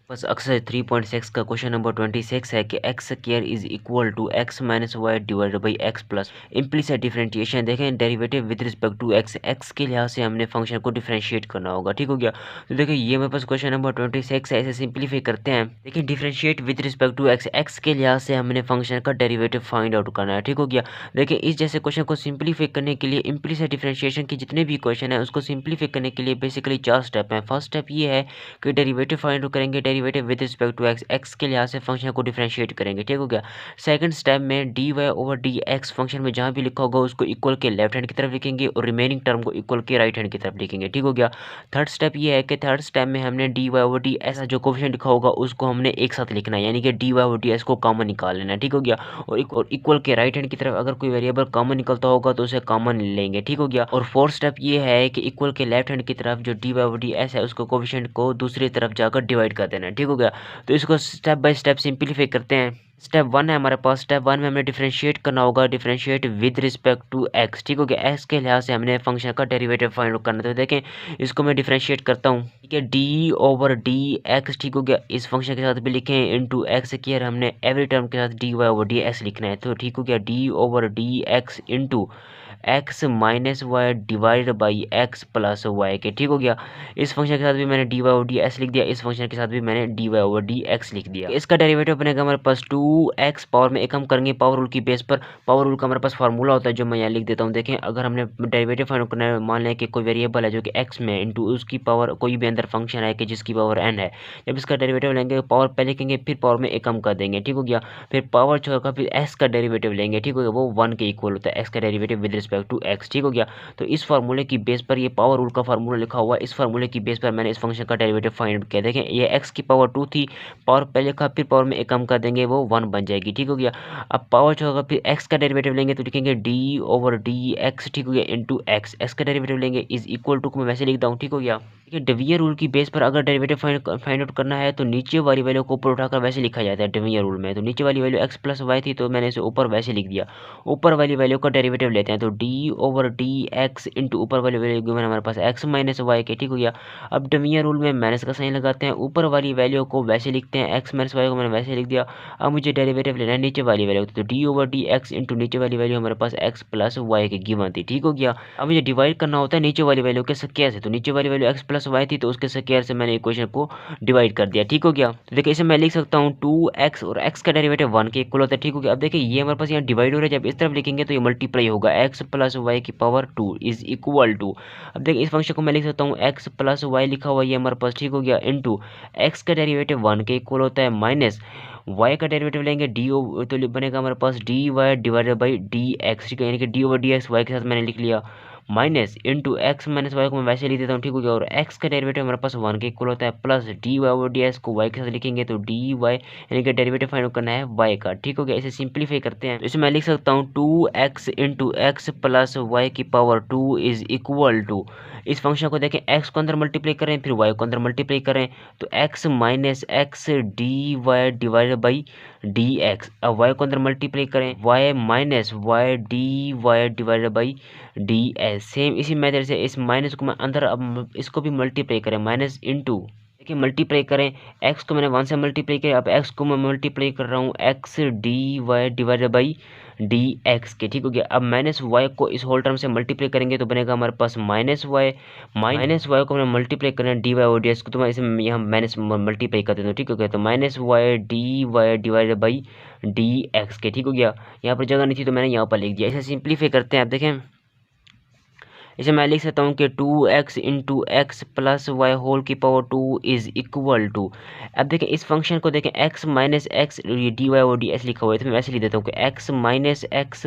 बस अक्सर 3.6 का क्वेश्चन नंबर 26 है कि x square is equal to x minus Y divided by x plus implicit differentiation. देखें derivative with respect to x, x के लिहाज से हमने फंक्शन को डिफरेंशिएट करना होगा। ठीक हो गया। तो देखिए ये मेरे पास क्वेश्चन नंबर 26 है, ऐसे सिंप्लीफाई करते हैं। देखिए differentiate with respect to x, x के लिहाज से हमने फंक्शन का डेरिवेटिव फाइंड आउट करना है। ठीक हो गया। देखिए इस जैसे क्वेश्चन को सिंप्लीफाई करने के लिए इम्प्लीसिट डिफरेंशिएशन के जितने भी क्वेश्चन है उसको सिंप्लीफाई करने के लिए बेसिकली 4 स्टेप हैं। फर्स्ट स्टेप ये है कि डेरिवेटिव फाइंड आउट करेंगे, derivative with respect to x, x के लिहाज से फंक्शन को डिफरेंशिएट करेंगे। ठीक हो गया। सेकंड स्टेप में D Y over D x function में जहां भी लिखा होगा उसको इक्वल के लेफ्ट हैंड की तरफ लिखेंगे और रिमेनिंग टर्म को इक्वल के राइट हैंड की तरफ लिखेंगे। ठीक हो गया। थर्ड स्टेप ये है कि थर्ड स्टेप में हमने डी वाई ओवर डी ऐसा जो कोफिशिएंट लिखा होगा उसको हमने एक साथ लिखना है, यानी कि D Y over D S को कॉमन निकाल लेना है। ठीक हो गया। और इक्वल के राइट हैंड की तरफ अगर कोई वेरिएबल कॉमन निकलता होगा तो उसे कॉमन लेंगे। ठीक हो गया। और फोर्थ स्टेप ये है कि इक्वल के लेफ्ट हैंड की तरफ जो D Y over D S है उसको कोफिशिएंट को दूसरी तरफ जाकर डिवाइड कर देना है। ठीक हो गया। तो इसको स्टेप बाय स्टेप सिंप्लीफाई करते हैं। स्टेप वन है हमारे पास, स्टेप वन में हमें डिफरेंशिएट करना होगा, differentiate with respect to X. ठीक हो गया। एक्स के लिहाज से हमने फंक्शन का डेरिवेटिव फाइंड आउट करना है। तो देखें इसको मैं डिफरेंशिएट करता हूँ। ठीक है, डी ओवर डी एक्स। ठीक हो गया। इस फंक्शन के साथ भी लिखें इनटू एक्स किया, हमने एवरी टर्म के साथ D Y over D X लिखना है। तो ठीक हो गया, D over D x into x minus Y divide by x plus Y के। ठीक हो गया। इस फंक्शन के साथ भी मैंने D Y over D X लिख दिया, इस फंक्शन के साथ भी मैंने D Y over D X लिख दिया। इसका डेरिवेटिव बनेगा हमारे पास 2x पावर में एक हम करेंगे पावर रूल की बेस पर। पावर रूल का हमारे पास फार्मूला होता है जो मैं यहाँ लिख देता हूँ। देखें अगर हमने डेरिवेटिव फाइंड करना है, मान लें कि कोई वेरिएबल है जो कि x में इंटू उसकी पावर कोई भी अंदर फंक्शन है कि जिसकी पावर n है, जब इसका डेरिवेटिव लेंगे पावर पहले लिखेंगे फिर पावर में एक कम कर देंगे। ठीक हो गया। फिर पावर छोड़कर फिर x का डेरिवेटिव लेंगे। ठीक हो गया। वो 1 के इक्वल होता है x का derivative with respect to x। ठीक हो गया। तो इस फार्मूले की बेस पर, ये पावर रूल का फार्मूला लिखा हुआ है, इस फार्मूले की बेस पर मैंने इस फंक्शन का डेरिवेटिव फाइंड किया। देखें ये x की पावर 2 थी, पावर पहले लिखा फिर पावर में एक कम कर देंगे वो 1 बन जाएगी। ठीक हो गया। अब पावर छोड़कर फिर x का डेरिवेटिव लेंगे तो लिखेंगे d ओवर डी एक्स। ठीक हो गया। इंटू एक्स, एक्स का डेरिवेटिव लेंगे इज इक्वल टू को मैं वैसे लिख दूँ। ठीक हो गया। देखिए डिवीजन रूल की बेस पर अगर डेरिवेटिव फाइंड आउट करना है तो नीचे वाली वैल्यू को ऊपर उठाकर वैसे लिखा जाता है डिवीजन रूल में। तो नीचे वाली वैल्यू x प्लस वाई थी तो मैंने इसे ऊपर वैसे लिख दिया। ऊपर वाली वैल्यू का डेरिवेटिव लेते हैं तो d over D x into ऊपर वाली वैल्यू गिवन हमारे पास x माइनस वाई के। ठीक हो गया। अब डिवीजन रूल में माइनस का साइन लगाते हैं, ऊपर वाली वैल्यू को वैसे लिखते हैं, x माइनस वाई को मैंने वैसे लिख दिया। अब मुझे डेरिवेटिव लेना है नीचे वाली वैल्यू, तो d over D x into नीचे वाली वैल्यू हमारे पास x प्लस वाई के गिवन थी। ठीक हो गया। अब मुझे डिवाइड करना होता है नीचे वाली वैल्यू के स्क्वायर से, तो नीचे वाली वैल्यू x प्लस वाई थी तो उसके स्क्वायर से मैंने इक्वेशन को डिवाइड कर दिया। ठीक हो गया। तो देखिए इसे मैं लिख सकता हूँ 2x और x का डेरिवेटिव 1 के इक्वल होता है। ठीक हो गया। अब देखिए ये हमारे पास यहाँ डिवाइड हो रहा है, जब इस तरफ लिखेंगे तो ये मल्टीप्लाई होगा, x प्लस वाई की पावर 2 इज इक्वल टू। अब देखिए इस फंक्शन को मैं लिख सकता हूँ x प्लस वाई लिखा हुआ ये हमारे पास। ठीक हो गया। इंटू एक्स का डेरिवेटिव 1 के इक्वल होता है माइनस y का डेरिवेटिव लेंगे डी ओ तो बनेगा हमारे पास d Y divided by D x. ठीक है, यानी कि d over D x y के साथ मैंने लिख लिया minus into x minus y को मैं वैसे लिख देता हूँ। ठीक हो गया। और एक्स का डेरिवेटिव हमारे पास 1 के इक्वल होता है plus D Y over D x को वाई के साथ लिखेंगे तो डी वाई यानी कि डेरिवेटिव फाइंड करना है वाई का। ठीक हो गया। इसे सिंप्लीफाई करते हैं, इसे मैं लिख सकता हूँ 2x into x plus Y की पावर 2 इज इक्वल टू। इस फंक्शन को देखें x को अंदर मल्टीप्लाई करें फिर y को अंदर मल्टीप्लाई करें तो x minus x D Y divided by D X. अब y को अंदर मल्टीप्लाई करें y minus Y D Y divided by D S. Same इसी मेथड से इस माइनस को मैं अंदर अब इसको भी मल्टीप्लाई करें माइनस इंटू, देखिए मल्टीप्लाई करें x को मैंने 1 से मल्टीप्लाई किया, अब x को मैं मल्टीप्लाई कर रहा हूँ x D Y divided by D x के। ठीक हो गया। अब माइनस वाई को इस होल टर्म से मल्टीप्लाई करेंगे तो बनेगा हमारे पास माइनस वाई को मैंने मल्टीप्लाई करना है डी वाई और डी एक्स को, तो मैं इसे यहाँ माइनस मल्टीप्लाई कर देता हूँ। ठीक हो गया। तो minus Y divided by D x के। ठीक हो गया। यहाँ पर जगह नहीं थी तो मैंने यहाँ पर लिख दिया। इसे सिंप्लीफाई करते हैं। आप देखें इसे मैं लिख सकता हूँ कि 2x into x plus Y whole की पावर 2 इज इक्वल टू। अब देखें इस फंक्शन को देखें x minus x D Y और डी एस लिखा हुआ है तो मैं वैसे लिख देता हूँ कि x minus x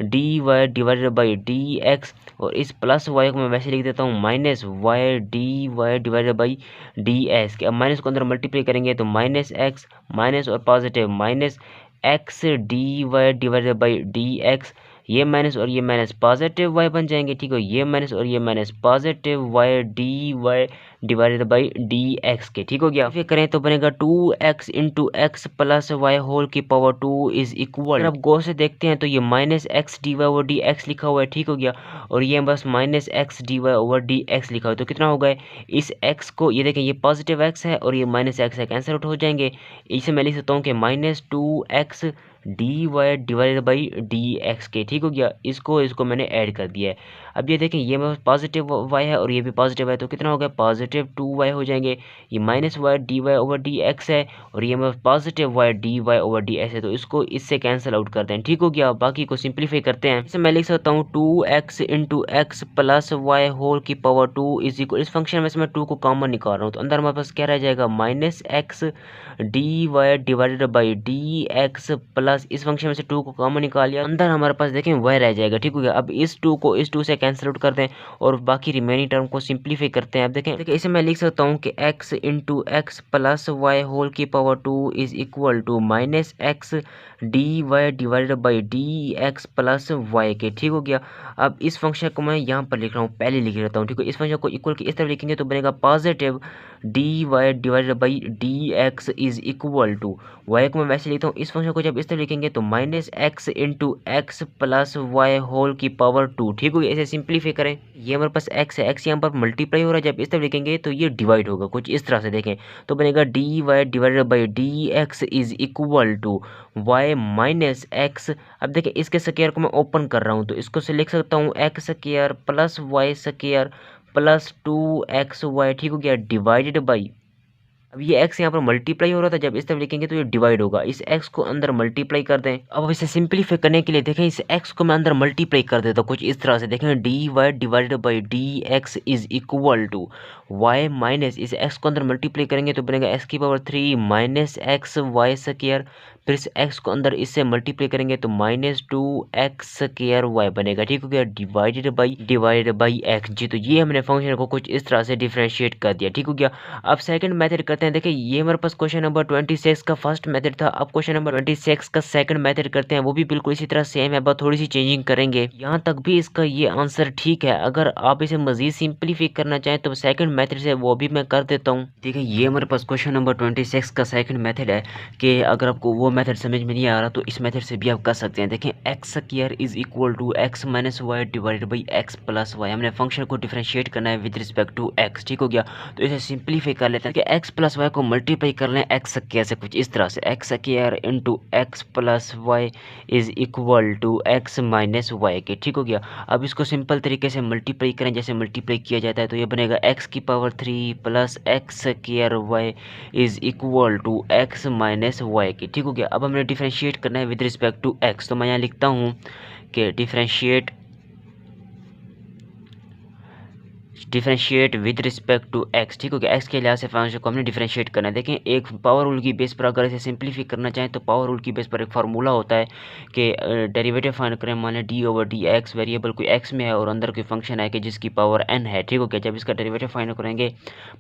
D Y divided by D X और इस प्लस वाई को मैं वैसे लिख देता हूँ minus Y divided by D S के। अब माइनस को अंदर मल्टीप्लाई करेंगे तो माइनस एक्स माइनस और positive minus x D Y divided by D X, ये माइनस और ये माइनस पॉजिटिव वाई बन जाएंगे। ठीक है, ये माइनस और ये minus positive Y D Y divided by D x के। ठीक हो गया। फिर करें तो बनेगा 2x into x plus Y whole की पावर 2 इज इक्वल। अब गौर से देखते हैं तो ये minus x D Y over D x लिखा हुआ है। ठीक हो गया। और ये बस minus x D Y over D x लिखा हुआ है। तो कितना हो गया, इस x को ये देखें, ये पॉजिटिव x है और ये माइनस x है, कैंसिल आउट हो जाएंगे। इसे मैं लिख सकता हूँ कि minus 2x D Y divided by D x के। ठीक हो गया। इसको मैंने ऐड कर दिया है। अब ये देखें, ये मेरे पास पॉजिटिव y है और ये भी पॉजिटिव है, तो कितना हो गया, पॉजिटिव 2y हो जाएंगे। ये minus Y D Y over D x है और ये मेरे पास positive Y D Y over D x है, तो इसको इससे कैंसिल आउट करते हैं। ठीक हो गया। बाकी को सिंप्लीफाई करते हैं। इसे मैं लिख सकता हूँ 2x into x plus Y whole की पावर 2 इज इक्वल। इस फंक्शन में से मैं 2 को कॉमन निकाल रहा हूँ, तो अंदर हमारे पास क्या रह जाएगा, minus x D Y divided by D x plus, इस फंक्शन में से 2 को कॉमन निकाल लिया, अंदर हमारे पास देखें y रह जाएगा। ठीक हो गया। अब इस 2 को इस 2 से कैंसिल आउट कर दें और बाकी रिमेनिंग टर्म को सिंप्लीफाई करते हैं। अब देखें इसे मैं लिख सकता हूँ कि x into x plus Y whole की power 2 is equal to minus x D Y divided by D x plus Y के। ठीक हो गया। अब इस फंक्शन को मैं यहाँ पर लिख रहा हूँ, पहले लिख लेता हूँ। ठीक है। इस फंक्शन को इक्वल की इस तरफ लिखेंगे तो बनेगा positive D Y divided by D x is equal to, Y को मैं वैसे लिखता हूँ। इस फंक्शन को जब इस तरफ लिखेंगे तो minus x into x plus Y whole की पावर 2। ठीक हो गया। इसे सिंप्लीफाई करें, ये हमारे पास x है, x यहाँ पर मल्टीप्लाई हो रहा है, जब इस तरफ लिखेंगे तो ये डिवाइड होगा, कुछ इस तरह से देखें तो बनेगा D Y divided by D x is equal to Y minus X. अब देखिए इसके स्क्वायर को मैं ओपन कर रहा हूँ, तो इसको से लिख सकता हूँ X square plus Y square plus 2xy। ठीक हो गया। डिवाइडेड बाई, अब ये x यहाँ पर मल्टीप्लाई हो रहा था, जब इस तरफ लिखेंगे तो ये डिवाइड होगा, इस x को अंदर मल्टीप्लाई कर दें। अब इसे सिंप्लीफाई करने के लिए देखें, इस x को मैं अंदर मल्टीप्लाई कर देता हूँ कुछ इस तरह से, देखें D Y divided by D x is equal to Y minus, इस x को अंदर मल्टीप्लाई करेंगे तो बनेगा x की power 3 minus x Y square, फिर इस x को अंदर इससे मल्टीप्लाई करेंगे तो माइनस 2x स्क्वायर वाई बनेगा। ठीक हो गया। डिवाइडेड बाई x जी। तो ये हमने फंक्शन को कुछ इस तरह से डिफरेंशिएट कर दिया। ठीक हो गया। अब सेकंड मेथड करते हैं। देखिए ये हमारे पास क्वेश्चन नंबर 26 का फर्स्ट मेथड था। अब क्वेश्चन नंबर 26 का सेकंड मेथड करते हैं, वो भी बिल्कुल इसी तरह सेम है, बस थोड़ी सी चेंजिंग करेंगे। यहाँ तक भी इसका ये आंसर ठीक है। अगर आप इसे मजीद सिंप्लीफाई करना चाहें तो सेकंड मेथड से वो भी मैं कर देता हूँ। देखिए ये हमारे पास क्वेश्चन नंबर 26 का सेकंड मेथड है कि अगर आपको वो मेथड समझ में नहीं आ रहा तो इस मेथड से भी आप कर सकते हैं। देखें X square is equal to x minus Y divided by x plus Y. हमने फंक्शन को डिफरेंशिएट करना है विद रिस्पेक्ट टू एक्स। ठीक हो गया। तो इसे सिंप्लीफाई कर लेते हैं कि एक्स प्लस वाई को मल्टीप्लाई कर लें एक्स स्क्वायर से, कुछ इस तरह से X square into x plus Y is equal to x minus Y के। ठीक हो गया। अब इसको सिंपल तरीके से मल्टीप्लाई करें जैसे मल्टीप्लाई किया जाता है, तो ये बनेगा एक्स की power 3 plus x square Y is equal to x minus Y के। ठीक हो गया। अब हमने डिफरेंशिएट करना है विद रिस्पेक्ट टू एक्स, तो मैं यहाँ लिखता हूँ कि differentiate with respect to X. ठीक हो गया। एक्स के लिहाज से फंक्शन को हमने डिफरेंशिएट करना है। देखें एक पावर रूल की बेस पर अगर इसे सिंप्लीफाई करना चाहें तो पावर रूल की बेस पर एक फार्मूला होता है कि डेरिवेटिव फाइंड करें, मान लें D over D x, variable कोई एक्स में है और अंदर कोई फंक्शन है कि जिसकी पावर एन है। ठीक हो गया। जब इसका डेरिवेटिव फाइंड करेंगे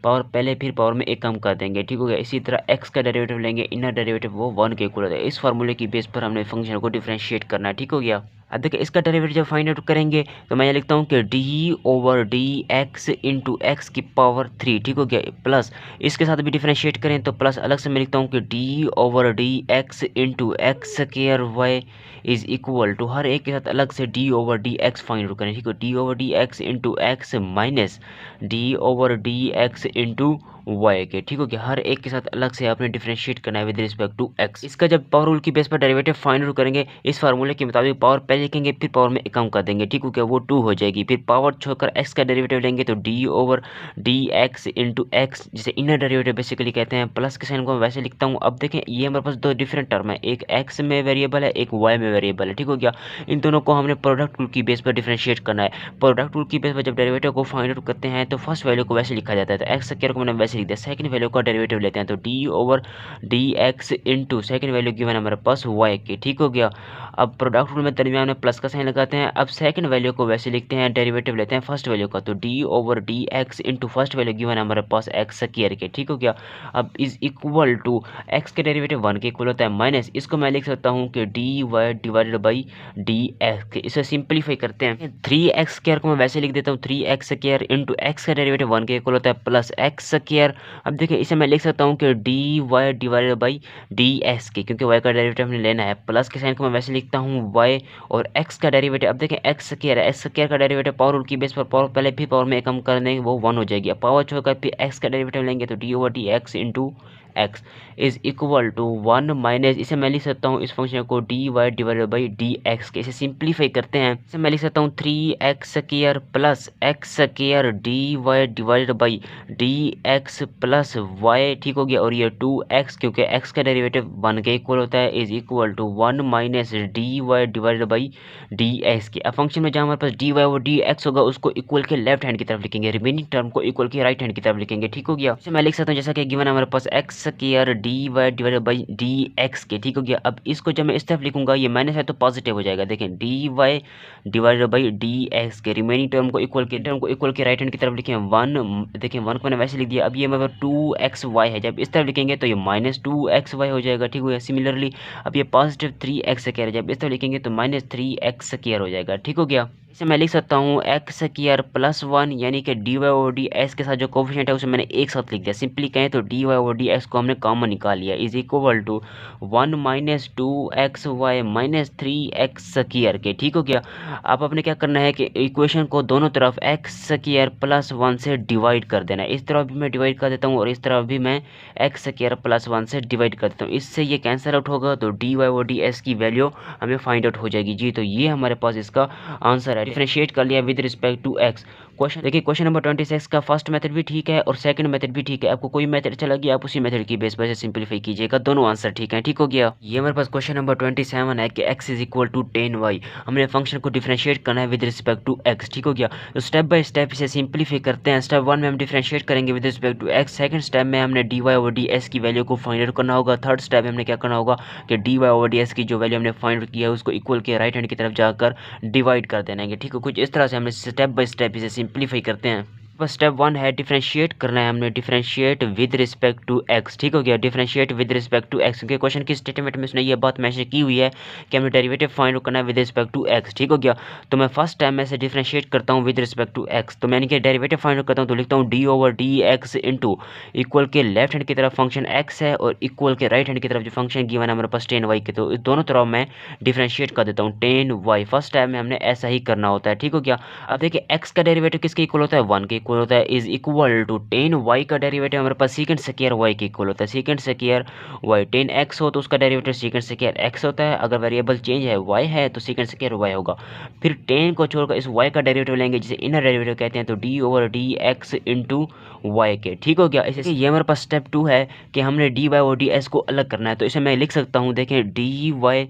पावर पहले फिर पावर में एक कम कर देंगे। ठीक हो गया। इसी तरह एक्स का डेरिवेटिव लेंगे, इनर डेरिवेटिव वो 1 के इक्वल होता है। इस फार्मूले की बेस पर हमने फंक्शन को डिफरेंशिएट करना है। ठीक हो गया। अब देखिए इसका डेरिवेटिव जब फाइंड आउट करेंगे तो मैं ये लिखता हूँ कि d over D x into x की पावर 3। ठीक हो गया। प्लस इसके साथ भी डिफरेंशिएट करें तो प्लस अलग से मैं लिखता हूँ कि d over D x into x square Y is equal to, हर एक के साथ अलग से d over D x find out करें। ठीक है। D over D x into x minus d over D x into y के। ठीक हो गया। हर एक के साथ अलग से आपने डिफरेंशिएट करना है विद रिस्पेक्ट टू एक्स। इसका जब पावर रूल की बेस पर डेरिवेटिव फाइंड आउट करेंगे इस फार्मूले के मुताबिक पावर पहले लिखेंगे फिर पावर में कम कर देंगे। ठीक हो गया। वो 2 हो जाएगी। फिर पावर छोड़कर एक्स का डेरिवेटिव लेंगे तो d over D x into x, जिसे इनर डेरिवेटिव बेसिकली कहते हैं, प्लस के साइन को मैं वैसे लिखता हूँ। अब देखें ये हमारे पास 2 डिफरेंट टर्म है, एक एक्स में वेरिएबल है, एक वाई में वेरिएबल है। ठीक हो गया। इन दोनों को हमने प्रोडक्ट रूल की बेस पर डिफरेंशिएट करना है। प्रोडक्ट रूल की बेस पर जब डेरिवेटिव को फाइंड आउट करते हैं तो फर्स्ट वैल्यू को वैसे लिखा जाता है, तो एक्स स्क्वायर को मैंने वैसे लिखते हैं, सेकंड वैल्यू का डेरिवेटिव लेते हैं, तो d over D x into second value given हमारे पास वाई के, ठीक हो गया। अब प्रोडक्ट रूल में दरमियान में प्लस का साइन लगाते हैं। अब सेकंड वैल्यू को वैसे लिखते हैं, डेरिवेटिव लेते हैं फर्स्ट वैल्यू का, तो d over D x into first value given हमारे पास एक्स स्क्वायर के, ठीक हो गया। अब इज इक्वल टू एक्स के डेरिवेटिव 1 के इक्वल होता है, माइनस इसको मैं लिख सकता हूँ कि D Y divided by D x के। इसे सिंप्लीफाई करते हैं, 3x स्क्वायर को मैं वैसे लिख देता हूँ 3x स्क्वायर इंटू एक्स का डेरिवेटिव 1 के इक्वल होता है प्लस एक्स स्क्वायर। अब देखिए इसे मैं लिख सकता हूँ कि D Y divided by D x के, क्योंकि y का डेरिवेटिव हमने लेना है, प्लस के साइन को मैं वैसे लिखता हूँ y और x का डेरिवेटिव। अब देखें एक्स स्क्वायर है, एक्स स्क्वायर का डेरिवेटिव पावर रूल की बेस पर पावर पहले भी पावर में कम कर देंगे वो 1 हो जाएगी। अब पावर छोड़कर फिर x का डेरिवेटिव लेंगे तो d over D x into x is equal to 1 minus, इसे मैं लिख सकता हूँ इस फंक्शन को d Y divided by D x के। इसे सिंप्लीफाई करते हैं, इसे मैं लिख सकता हूँ 3x square plus x square d Y divided by D x plus y, ठीक हो गया। और ये 2x क्योंकि x का डेरिवेटिव 1 के इक्वल होता है is equal to 1 minus d Y divided by D x के। अब फंक्शन में जहाँ हमारे पास डी वाई और डी एक्स होगा उसको इक्वल के लेफ्ट हैंड की तरफ लिखेंगे, रिमेनिंग टर्म को इक्वल के राइट हैंड की तरफ लिखेंगे, ठीक हो गया। इसे मैं लिख सकता हूँ जैसा कि गिवन हमारे पास x square d Y divided by D x के, ठीक हो गया। अब इसको जब मैं इस तरफ लिखूंगा ये माइनस है तो पॉजिटिव हो जाएगा, देखें D Y divided by D x के, रिमेनिंग टर्म को इक्वल के राइट हैंड की तरफ लिखें 1, देखें 1 को मैंने वैसे लिख दिया। अब ये मतलब 2xy है, जब इस तरफ लिखेंगे तो ये माइनस 2xy हो जाएगा, ठीक हो गया। सिमिलरली अब ये पॉजिटिव 3x स्क्वायर है, जब इस तरफ लिखेंगे तो माइनस 3x स्क्वायर हो जाएगा, ठीक हो गया। इसे मैं लिख सकता हूँ एक्स स्क्वायर प्लस 1 यानी कि D Y over D x के साथ जो कोफिशिएंट है उसे मैंने एक साथ लिख दिया। सिंपली कहें तो d Y over D x को हमने कॉमन निकाल लिया, is equal to 1 minus 2xy minus 3x square के, ठीक हो गया। अब आपने क्या करना है कि इक्वेशन को दोनों तरफ एक्स स्क्वायर प्लस 1 से डिवाइड कर देना है। इस तरफ भी मैं डिवाइड कर देता हूँ और इस तरफ भी मैं एक्स स्क्वायर प्लस 1 से डिवाइड कर देता हूँ, इससे ये कैंसिल आउट होगा तो d Y over D x की वैल्यू हमें फाइंड आउट हो जाएगी जी। तो ये हमारे पास इसका आंसर है, डिफरेंशिएट कर लिया with respect to x. Question देखिए, क्वेश्चन नंबर 26 का फर्स्ट मेथड भी ठीक है और सेकंड मेथड भी ठीक है। आपको कोई मेथड अच्छा लगे आप उसी मेथड की बेस पर सिंपलीफाई कीजिएगा, दोनों आंसर ठीक है, ठीक हो गया। ये हमारे पास क्वेश्चन नंबर 27 है कि x is equal to 10y, हमने फंक्शन को डिफरेंशिएट करना है विद रिस्पेक्ट टू x, ठीक हो गया। तो स्टेप बाय स्टेप इसे सिंपलीफाई करते हैं। स्टेप 1 में हम डिफरेंशिएट करेंगे with respect to x, second step में हमने dy ओवर ds की वैल्यू को फाइंड आउट करना होगा, थर्ड स्टेप में हमने क्या करना होगा कि dy ओवर ds की जो वैल्यू हमने फाइंड आउट किया है उसको इक्वल के राइट हैंड की तरफ जाकर डिवाइड कर देना है, ठीक है। कुछ इस तरह से हमने स्टेप बाय स्टेप इसे सिंपलीफाई करते हैं। बस स्टेप 1 है डिफरेंशिएट करना है, हमने differentiate with respect to x, ठीक हो गया। Differentiate with respect to x क्योंकि क्वेश्चन की स्टेटमेंट में उसने ये बात मेंशन की हुई है कि हमें डेरिवेटिव फाइंड करना है विद रिस्पेक्ट टू x, ठीक हो गया। तो मैं फर्स्ट टाइम में से डिफरेंशिएट करता हूँ विद रिस्पेक्ट टू x, तो मैंने क्या डेरिवेटिव फाइंड करता हूँ तो लिखता हूँ D over D x into equal के लेफ्ट हैंड की तरफ फंक्शन x है और इक्वल के राइट हैंड की तरफ जो फंक्शन गिवन है हमारे पास 10y के, तो इस दोनों तरफ मैं डिफरेंशिएट कर देता हूँ 10y। फर्स्ट टाइम में हमने ऐसा ही करना होता है, ठीक हो गया। अब देखिए x का डेरिवेटिव किसके इक्वल होता है 1 के इक्वल होता है, इज इक्वल टू 10y का डेरिवेटिव हमारे पास सेकंड स्क्वायर y के इक्वल होता है, सेकंड स्क्वायर y 10x हो तो उसका डेरिवेटिव सेकंड स्क्वायर x होता है, अगर वेरिएबल चेंज है y है तो सेकंड स्क्वायर y होगा। फिर 10 को छोड़कर इस y का डेरिवेटिव लेंगे जिसे इनर डेरिवेटिव कहते हैं, तो d over D x into y के, ठीक हो गया। इसे ये हमारे पास स्टेप 2 है कि हमने dy और ds को अलग करना है, तो इसे मैं लिख सकता हूँ, देखें dy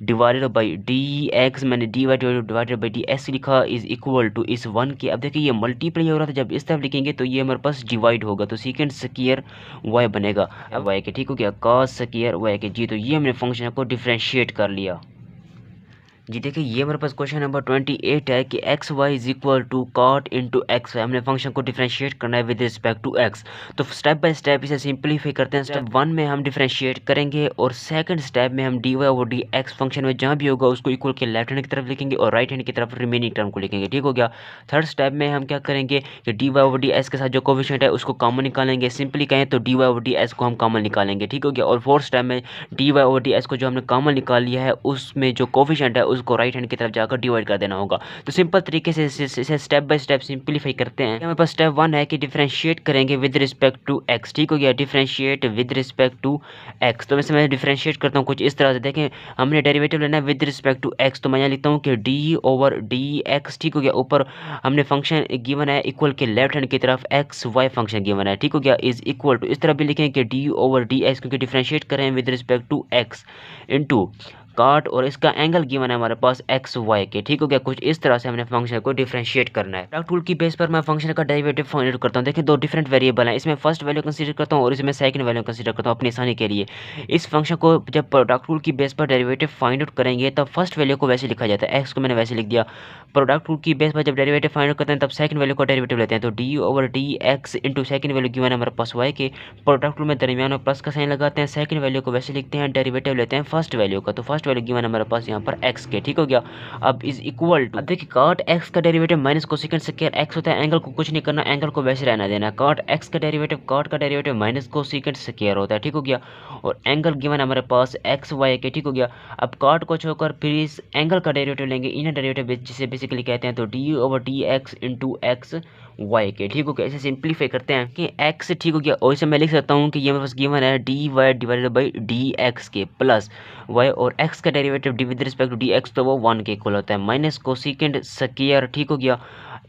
divided by D x, मैंने D Y divided by D x लिखा इज इक्वल टू इस 1 के। अब देखिए ये मल्टीप्लाई हो रहा था, जब इस तरफ लिखेंगे तो ये हमारे पास डिवाइड होगा तो सेकंड स्क्वायर y बनेगा y के, ठीक हो गया, cos स्क्वायर y के जी। तो ये हमने फंक्शन को डिफरेंशिएट कर लिया जी। देखिए ये हमारे पास क्वेश्चन नंबर 28 है कि x y is equal to cot into x, हमने फंक्शन को डिफरेंशिएट करना है विद रिस्पेक्ट टू एक्स। तो स्टेप बाय स्टेप इसे सिंपलीफाई करते हैं। स्टेप 1 में हम डिफरेंशिएट करेंगे और सेकंड स्टेप में हम d Y over D x function में जहाँ भी होगा उसको इक्वल के लेफ्ट हैंड की तरफ लिखेंगे और राइट हैंड की तरफ रिमेनिंग टर्म को लिखेंगे, ठीक हो गया। थर्ड स्टेप में हम क्या करेंगे कि D Y over D x के साथ जो कोफिशिएंट है उसको कॉमन निकालेंगे, सिंपली कहें तो d Y over D x को हम कॉमन निकालेंगे, ठीक हो गया। और फोर्थ स्टेप में D Y over D x को जो हमने कॉमन निकाल लिया है उसमें जो कोफिशिएंट है उसको राइट हैंड की तरफ जाकर डिवाइड कर देना होगा। तो सिंपल तरीके से इसे स्टेप बाय स्टेप सिंपलीफाई करते हैं। हमारे पास स्टेप 1 है कि डिफरेंशिएट करेंगे विद रिस्पेक्ट टू x, ठीक हो गया, differentiate with respect to x। तो वैसे मैं डिफरेंशिएट करता हूँ कुछ इस तरह से, देखें हमने डेरिवेटिव लेना है विद रिस्पेक्ट टू x, तो मैं यहाँ लिखता हूँ कि d ओवर डी एक्स, ठीक हो गया। ऊपर हमने फंक्शन गिवन है इक्वल के लेफ्ट हैंड की तरफ एक्स वाई फंक्शन गिवन है, ठीक हो गया, इज इक्वल टू इस तरह भी लिखें कि d ओवर डी एक्स क्योंकि डिफरेंशिएट करें with respect to x into cot और इसका एंगल गिवन है हमारे पास एक्स वाई के। ठीक हो गया, कुछ इस तरह से हमने फंक्शन को डिफरेंशिएट करना है। प्रोडक्ट रूल की बेस पर मैं फंक्शन का डेरिवेटिव फाइंड आउट करता हूँ। देखिए दो डिफरेंट वेरिएबल हैं, इसमें फर्स्ट वैल्यू कंसीडर करता हूँ और इसमें सेकंड वैल्यू कंसीडर करता हूँ अपनी आसानी के लिए। इस फंक्शन को जब प्रोडक्ट रूल की बेस पर डेरिवेटिव फाइंड आउट करेंगे तब फर्स्ट वैल्यू को वैसे लिखा जाता है, एक्स को मैंने वैसे लिख दिया। प्रोडक्ट रूल की बेस पर जब डेरिवेटिव फाइंड आउट करते हैं तब सेकंड वैल्यू का डेरिवेटिव लेते हैं, तो d over D x into second value given है हमारे पास वाई के। प्रोडक्ट रूल में दरमियान में प्लस का साइन लगाते हैं, सेकंड वैल्यू को वैसे लिखते हैं, डेरिवेटिव लेते हैं फर्स्ट वैल्यू का, तो फर्स्ट वैल्यू गिवन है हमारे पास यहाँ पर एक्स के। ठीक हो गया, अब इज इक्वल टू, अब देखिए काट एक्स का derivative minus cosecant square x होता है, एंगल को कुछ नहीं करना, एंगल को वैसे रहना देना। काट एक्स का डेरिवेटिव माइनस कोसेकेंट स्क्वायर होता है। ठीक हो गया, और एंगल गिवन है हमारे पास एक्स वाई के। ठीक हो गया, अब काट को छोड़कर फिर इस एंगल का डेरिवेटिव लेंगे, इनर डेरिवेटिव जिसे बेसिकली कहते हैं, तो d over D x into x y के। ठीक हो गया, इसे सिंप्लीफाई करते हैं कि एक्स, ठीक हो गया, और इसे मैं लिख सकता हूँ कि ये मेरे पास गिवन है d Y divided by D x के प्लस वाई, और एक्स का derivative d with respect to d x तो वो 1 के इक्वल होता है, माइनस कोसेकेंट स्क्वायर, ठीक हो गया,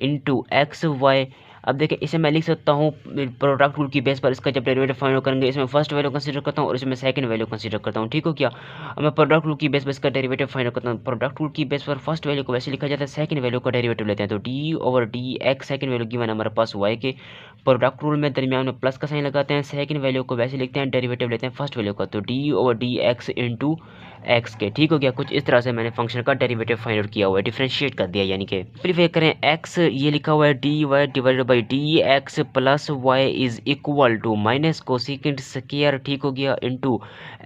इंटू एक्स वाई। अब देखिए इसे मैं लिख सकता हूँ प्रोडक्ट रूल की बेस पर, इसका जब डेरिवेटिव फाइंड करेंगे इसमें फर्स्ट वैल्यू कंसीडर करता हूँ और इसमें सेकंड वैल्यू कंसीडर करता हूँ। ठीक हो क्या, अब मैं प्रोडक्ट रूल की बेस पर इसका डेरिवेटिव फाइंड करता हूँ। प्रोडक्ट रूल की बेस पर फर्स्ट वैल्यू को वैसे लिखा जाता है, सेकंड वैल्यू का डेरिवेटिव लेते हैं, तो d over D x second value given है हमारे पास वाई के। प्रोडक्ट रूल में दरमियान में प्लस का साइन लगाते हैं, सेकंड वैल्यू को वैसे लिखते हैं, डेरिवेटिव लेते हैं फर्स्ट वैल्यू का, तो d over D x into x के। ठीक हो गया, कुछ इस तरह से मैंने फंक्शन का डेरिवेटिव फाइंड आउट किया हुआ है, डिफरेंशिएट कर दिया, यानी कि सिंपलीफाई करें, एक्स ये लिखा हुआ है d Y divided by D x plus Y is equal to minus cosecant square, ठीक हो गया, इंटू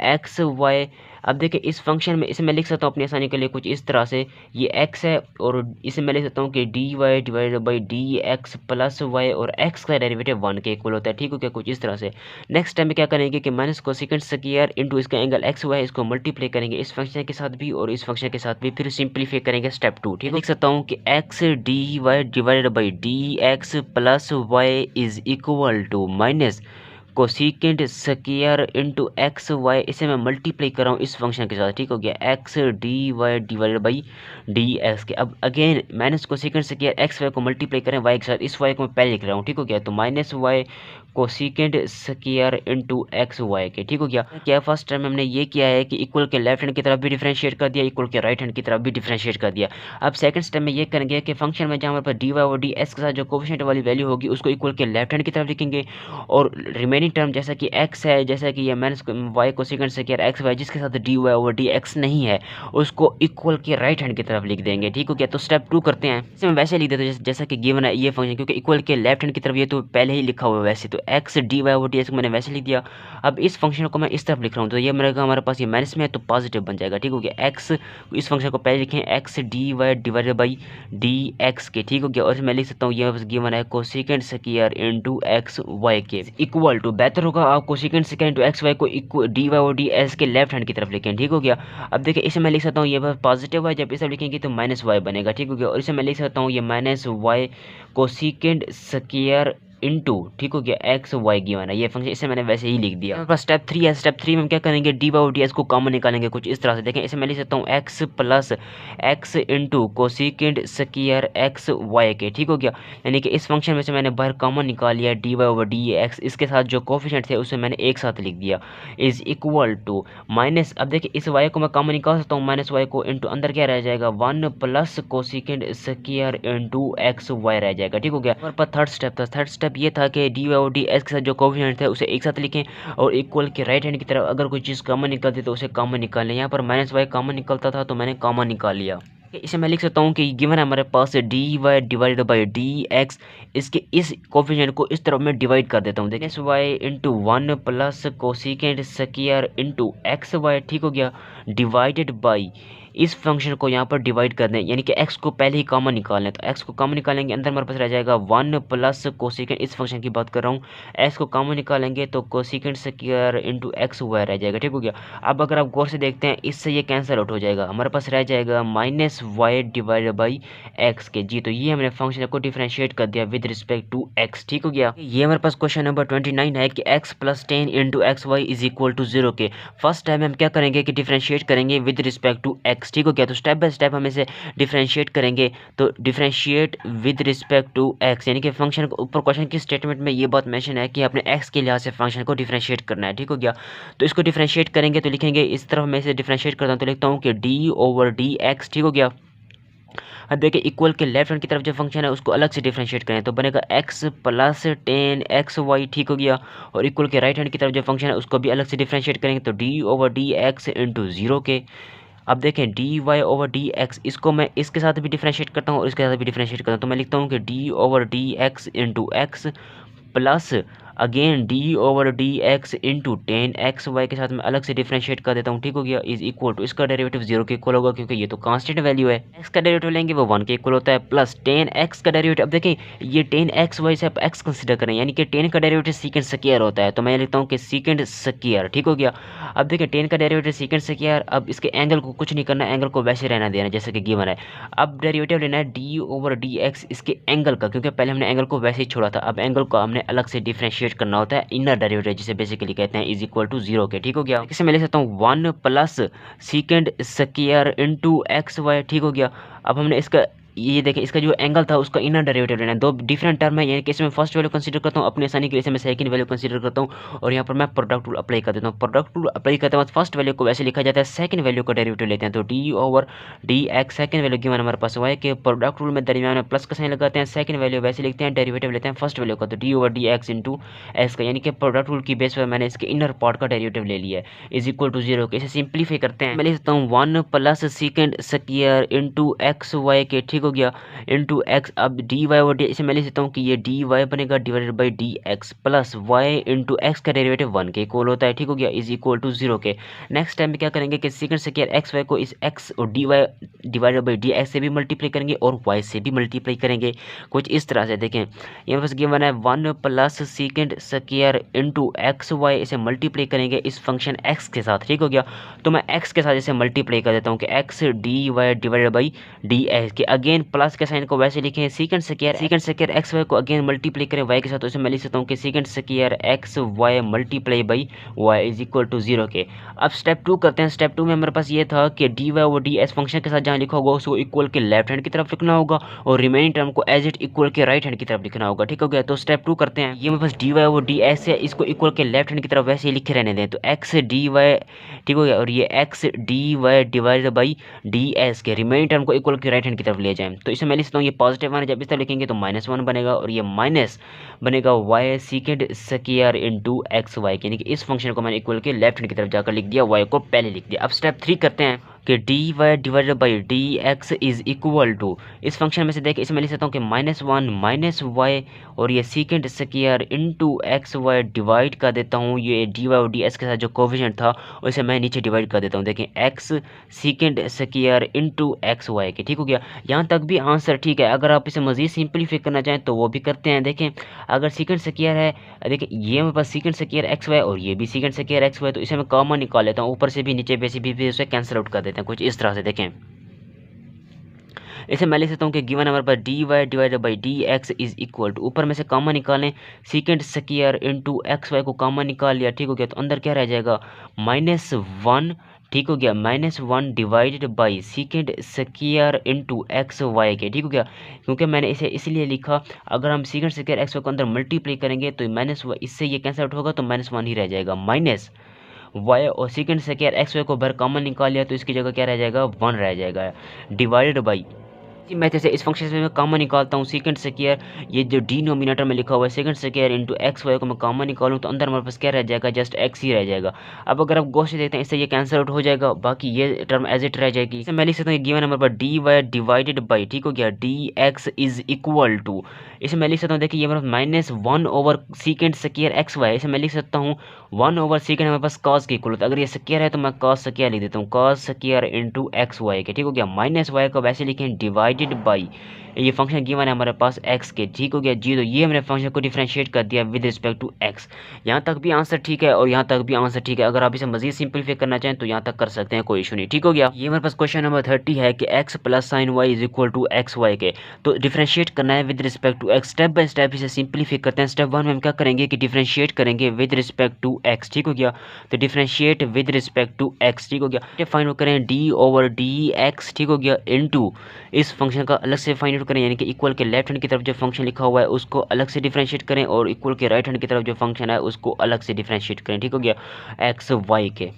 एक्स वाई। अब देखिए इस फंक्शन में इसे मैं लिख सकता हूँ अपनी आसानी के लिए कुछ इस तरह से, ये x है और इसे मैं लिख सकता हूँ कि D Y divided by D x plus y, और x का डेरिवेटिव 1 के इक्वल होता है। ठीक हो गया, कुछ इस तरह से। नेक्स्ट स्टेप में क्या करेंगे कि माइनस कोसेकेंट स्क्वायर इंटू इसका एंगल एक्स वाई, इसको मल्टीप्लाई करेंगे इस फंक्शन के साथ भी और इस फंक्शन के साथ भी, फिर सिंप्लीफाई करेंगे स्टेप 2। ठीक है, लिख सकता हूँ कि x D Y divided by D x plus Y is equal to minus cosecant square into x y, इसे मैं मल्टीप्लाई कर रहा हूँ इस फंक्शन के साथ। ठीक हो गया, x D Y divided by D x के। अब again minus cosecant square x y को मल्टीप्लाई करें वाई के साथ, इस वाई को मैं पहले लिख रहा हूँ। ठीक हो गया, तो minus y cosecant square into x y के। ठीक हो गया, क्या फर्स्ट टाइम हमने ये किया है कि इक्वल के लेफ्ट हैंड की तरफ भी डिफरेंशिएट कर दिया, इक्वल के राइट हैंड की तरफ भी डिफरेंशिएट कर दिया। अब सेकंड स्टेप में ये करेंगे कि फंक्शन में जहाँ हमारे पास डी वाई और डी एक्स के साथ जो कोफिशिएंट वाली वैल्यू होगी उसको इक्वल के लेफ्ट हैंड की तरफ लिखेंगे, और रिमेनिंग टर्म जैसा कि x है, जैसा कि ये minus y cosecant square x y जिसके साथ D Y over D x नहीं है, उसको इक्वल के राइट हैंड की तरफ लिख देंगे। ठीक हो गया, तो स्टेप 2 करते हैं, इसे मैं वैसे लिख देता हूँ जैसा कि गिवन है ये फंक्शन, क्योंकि इक्वल के लेफ्ट हैंड की तरफ ये तो पहले ही लिखा हुआ है वैसे, तो x D Y over D x मैंने वैसे लिख दिया। अब इस फंक्शन को मैं इस तरफ लिख रहा हूँ, तो ये मेरे हमारे पास ये माइनस में है तो पॉजिटिव बन जाएगा। ठीक हो गया, एक्स इस फंक्शन को पहले लिखें x D Y divided by D x के। ठीक हो गया, और मैं लिख सकता हूँ ये गिवन है cosecant square into x y के इक्वल टू, बेहतर होगा आप cosecant square into x y को डी वाई और डी एस के लेफ्ट हैंड की तरफ लिखें। ठीक हो गया, अब देखिए इसे मैं लिख सकता हूँ ये पॉजिटिव है, जब इसे लिखेंगे तो माइनस वाई बनेगा। ठीक हो गया, और इसे मैं लिख सकता हूँ ये minus y cosecant square into, ठीक हो गया, एक्स वाई गिवन है ये फंक्शन, इसे मैंने वैसे ही लिख दिया। मेरे पास स्टेप 3 है, स्टेप 3 में हम क्या करेंगे, डी वाई और डी एस को कॉमन निकालेंगे कुछ इस तरह से। देखें इसे मैं लिख सकता हूँ x plus x into cosecant square x y के। ठीक हो गया, यानी कि इस फंक्शन में से मैंने बाहर कॉमन निकाल लिया d Y over D x, इसके साथ जो कोफिशिएंट थे उसे मैंने एक साथ लिख दिया, इज इक्वल टू माइनस, अब देखिए इस वाई को मैं कॉमन निकाल सकता हूँ, माइनस वाई को इंटू अंदर क्या रह जाएगा 1 plus cosecant square into x y रह जाएगा। ठीक हो गया, हमारे पास थर्ड स्टेप था, थर्ड स्टेप ये था कि डी वाई और डी एस के साथ जो कोफिशिएंट थे उसे एक साथ लिखें, और इक्वल के राइट हैंड की तरफ अगर कोई चीज़ कॉमन निकलती तो उसे कॉमन निकाल लें। यहाँ पर माइनस वाई कॉमन निकलता था तो मैंने कॉमन निकाल लिया। इसे मैं लिख सकता हूँ कि गिवन है हमारे पास d Y divided by D x, इसके इस कोफिशिएंट को इस तरफ मैं डिवाइड कर देता हूँ। देखिए s y into 1 plus cosecant square into x y. ठीक हो गया, डिवाइडेड बाई इस फंक्शन को यहाँ पर डिवाइड कर दें, यानी कि x को पहले ही कॉमन निकाल लें, तो x को कॉमन निकालेंगे अंदर हमारे पास रह जाएगा 1 प्लस कोसेकेंट, इस फंक्शन की बात कर रहा हूँ, x को कॉमन निकालेंगे तो cosecant square into x y रह जाएगा। ठीक हो गया, अब अगर आप गौर से देखते हैं इससे ये कैंसिल आउट हो जाएगा, हमारे पास रह जाएगा minus Y divided by x के। जी, तो ये हमने फंक्शन को डिफरेंशिएट कर दिया विद रिस्पेक्ट टू x। ठीक हो गया, ये हमारे पास क्वेश्चन नंबर 29 है कि x plus 10 into x y is equal to 0 के। फर्स्ट टाइम हम क्या करेंगे कि डिफरेंशिएट करेंगे with respect to x। X, ठीक हो गया। तो स्टेप बाय स्टेप हम इसे डिफ्रेंशिएट करेंगे। तो differentiate with respect to x, यानी कि फंक्शन को ऊपर क्वेश्चन की स्टेटमेंट में ये बात मेंशन है कि आपने एक्स के लिहाज से फंक्शन को डिफ्रेंशिएट करना है, ठीक हो गया। तो इसको डिफ्रेंशिएट करेंगे तो लिखेंगे इस तरफ मैं इसे डिफ्रेंशिएट करता हूँ तो लिखता हूँ कि डी ओवर डी एक्स, ठीक हो गया। अब देखिए इक्वल के लेफ्ट हैंड की तरफ जो फंक्शन है उसको अलग से डिफरेंशिएट करें तो बनेगा x प्लस 10xy, ठीक हो गया। और इक्वल के राइट हैंड की तरफ जो फंक्शन है उसको भी अलग से डिफरेंशिएट करेंगे तो d over D x into zero के। अब देखें D Y over D x, इसको मैं इसके साथ भी डिफरेंशिएट करता हूँ और इसके साथ भी डिफरेंशिएट करता हूँ तो मैं लिखता हूँ कि d over D x into x plus again D over D x into 10xy के साथ मैं अलग से डिफरेंशिएट कर देता हूँ, ठीक हो गया। इज इक्वल टू इसका डेरिवेटिव 0 के इक्वल होगा क्योंकि ये तो कांस्टेंट वैल्यू है। x का डेरिवेटिव लेंगे वो 1 के इक्वल होता है प्लस 10x का डेरिवेटिव। अब देखें ये 10xy से आप x कंसिडर करें यानी कि 10 का डेरिवेटिव सेकंड स्क्वायर होता है तो मैं लिखता हूँ कि सेकंड स्क्वायर, ठीक हो गया। अब देखिए 10 का डेरिवेटिव सेकंड स्क्वायर, अब इसके एंगल को कुछ नहीं करना, एंगल को वैसे रहना देना जैसे कि गिवन है। अब डेरिवेटिव लेना है डी ओवर डी एक्स इसके एंगल का, क्योंकि पहले हमने एंगल को वैसे ही छोड़ा था, अब एंगल को हमने अलग से डिफरेंशिएट करना होता है इनर डेरिवेटिव जिसे बेसिकली कहते हैं इज इक्वल टू 0 के, ठीक हो गया। इसे मैं लिख सकता हूँ 1 plus second square into x y, ठीक हो गया। अब हमने इसका ये देखें इसका जो एंगल था उसका इनर डेरिवेटिव लेना है। दो डिफरेंट टर्म है यानी कि इसमें फर्स्ट वैल्यू कंसीडर करता हूँ अपनी आसानी के लिए, मैं सेकंड वैल्यू कंसीडर करता हूँ और यहाँ पर मैं प्रोडक्ट रूल अप्लाई कर देता हूँ। प्रोडक्ट रूल अप्लाई करते वक्त फर्स्ट वैल्यू को वैसे लिखा जाता है, सेकंड वैल्यू का डेरिवेटिव लेते हैं तो d over D x second value given हमारे पास हुआ है कि प्रोडक्ट रूल में दरमियान में प्लस का साइन लगाते हैं, सेकंड वैल्यू वैसे लिखते हैं, डेरिवेटिव लेते हैं फर्स्ट वैल्यू का तो d over D x into x का, यानी कि प्रोडक्ट रूल की बेस पर मैंने इसके इनर पार्ट का डेरिवेटिव ले लिया है इज इक्वल टू 0 के। इसे सिंप्लीफाई करते हैं, मैं लिख सकता हूँ 1 plus second square into x y के, ठीक हो गया, इंटू एक्स। अब डी वाई और डी इसे मैं लिख सकता हूँ कि ये डी वाई बनेगा divided by D x plus y into x का डेरिवेटिव 1 के इक्वल होता है, ठीक हो गया, इज इक्वल टू 0 के। नेक्स्ट टाइम में क्या करेंगे कि सेकंड स्क्वायर एक्स वाई को इस एक्स और d Y divided by D x से भी मल्टीप्लाई करेंगे और वाई से भी मल्टीप्लाई करेंगे, कुछ इस तरह से। देखें यहाँ पर गिवन है 1 plus second square into x y, इसे मल्टीप्लाई करेंगे इस फंक्शन एक्स के साथ, ठीक हो गया। तो मैं एक्स के साथ इसे मल्टीप्लाई कर देता हूँ कि x D Y divided by D x के, अगेन प्लस के साइन को वैसे लिखें सेकंड स्क्वायर एक्स वाई को अगेन मल्टीप्लाई करें वाई के साथ तो इसे मैं लिख सकता हूँ कि second square x y multiply by y is equal to 0 के। अब स्टेप 2 करते हैं। स्टेप 2 में हमारे पास ये था कि डी वाई और डी एस फंक्शन के साथ जहाँ लिखा होगा उसको इक्वल के लेफ्ट हैंड की तरफ लिखना होगा और रिमेनिंग टर्म को एज इट इक्वल के राइट हैंड की तरफ लिखना होगा, ठीक हो गया। तो स्टेप 2 करते हैं। ये मेरे पास डी वाई और डी एस है, इसको इक्वल के लेफ्ट हैंड की तरफ वैसे ही लिखे रहने दें तो एक्स डी वाई, ठीक हो गया, और ये x D Y divided by D S के रिमेनिंग टर्म को इक्वल के राइट हैंड की तरफ ले जाएं तो इसे मैं लिखता हूँ ये पॉजिटिव वन है, जब इस तरह लिखेंगे तो -1 बनेगा और ये माइनस बनेगा y second square into x y, यानी कि इस फंक्शन को मैंने इक्वल के लेफ्ट हैंड की तरफ जाकर लिख दिया, वाई को पहले लिख दिया। अब स्टेप 3 करते हैं कि D Y divided by D x is equal to, इस फंक्शन में से देख इसमें लिख सकता हूँ कि -1 माइनस वाई और ये second square into x y divide कर देता हूँ ये डी वाई और डी एस के साथ जो कोफिशिएंट था उसे मैं नीचे डिवाइड कर देता हूँ। देखें x second square into x y के, ठीक हो गया। यहाँ तक भी आंसर ठीक है। अगर आप इसे मजीद सिंपलीफाई करना चाहें तो वो भी करते हैं। देखें अगर सेकंड स्क्वायर है, देखिए ये मेरे पास सेकंड स्क्वायर एक्स वाई और ये भी सेकंड स्क्वायर एक्स वाई, तो इसे मैं कॉमन निकाल लेता हूँ, ऊपर से भी नीचे पे से भी उसे कैंसिल आउट कर देते हैं, कुछ इस तरह से। देखें इसे मैं लिख सकता हूँ कि गिवन हमारे पास d Y divided by D x is equal to, ऊपर में से कॉमन निकालें second square into x y को कॉमन निकाल लिया, ठीक हो गया। तो अंदर क्या रह जाएगा -1, ठीक हो गया, -1 divided by second square into x y के, ठीक हो गया। क्योंकि मैंने इसे इसलिए लिखा, अगर हम सेकंड स्क्वायर एक्स वाई को अंदर मल्टीप्लाई करेंगे तो -1 इससे ये कैंसिल आउट होगा तो -1 ही रह जाएगा, माइनस वाई और सेकंड स्क्वायर एक्स वाई को बाहर कॉमन निकाल लिया तो इसकी जगह क्या रह जाएगा 1 रह जाएगा, डिवाइडेड बाई मैं से इस फंक्शन से मैं कॉमन निकालता हूँ सेकंड स्क्वायर, ये जो डिनोमिनेटर में लिखा हुआ है second square into x y को मैं कॉमन निकालूँ तो अंदर हमारे पास क्या रह जाएगा, जस्ट एक्स ही रह जाएगा। अब अगर आप गौर से देखते हैं इससे ये कैंसिल आउट हो जाएगा, बाकी ये टर्म एज इट रह जाएगी। इसे मैं लिख सकता हूँ गिवन हमारे पास डी वाई डिवाइडेड बाई, ठीक हो गया, d x is equal to, इसे मैं लिख सकता हूँ, देखिए ये हमारे -1 over second square x y, इसे मैं लिख सकता हूँ 1 ओवर सेकंड हमारे पास कॉस के इक्वल होता है। अगर ये स्क्वायर है तो मैं कॉस स्क्वायर लिख देता हूँ, cos square into x y के, ठीक हो गया। माइनस वाई को वैसे लिखें डिवाइड डिवाइडेड बाई ये फंक्शन गिवन है हमारे पास x के, ठीक हो गया जी। तो ये हमने फंक्शन को डिफरेंशिएट कर दिया विद रिस्पेक्ट टू x। यहाँ तक भी आंसर ठीक है और यहाँ तक भी आंसर ठीक है। अगर आप इसे मजीद सिंपलीफाई करना चाहें तो यहाँ तक कर सकते हैं, कोई इशू नहीं, ठीक हो गया। ये हमारे पास क्वेश्चन नंबर 30 है कि x plus sine y is equal to x y के। तो डिफरेंशिएट करना है with respect to x। Step by step इसे सिंपलीफाई करते हैं। स्टेप 1 में हम क्या करेंगे कि डिफरेंशिएट करेंगे विद रिस्पेक्ट टू x, ठीक हो गया। तो differentiate with respect to x, ठीक हो गया। फाइंड आउट करें d ओवर डी एक्स, ठीक हो गया, इनटू इस फंक्शन का अलग से फाइंड आउट करें, यानी कि इक्वल के लेफ्ट हैंड की तरफ जो फंक्शन लिखा हुआ है उसको अलग से डिफरेंशिएट करें और इक्वल के राइट हैंड की तरफ जो फंक्शन है उसको अलग से डिफरेंशिएट करें, ठीक हो गया, एक्स वाई के।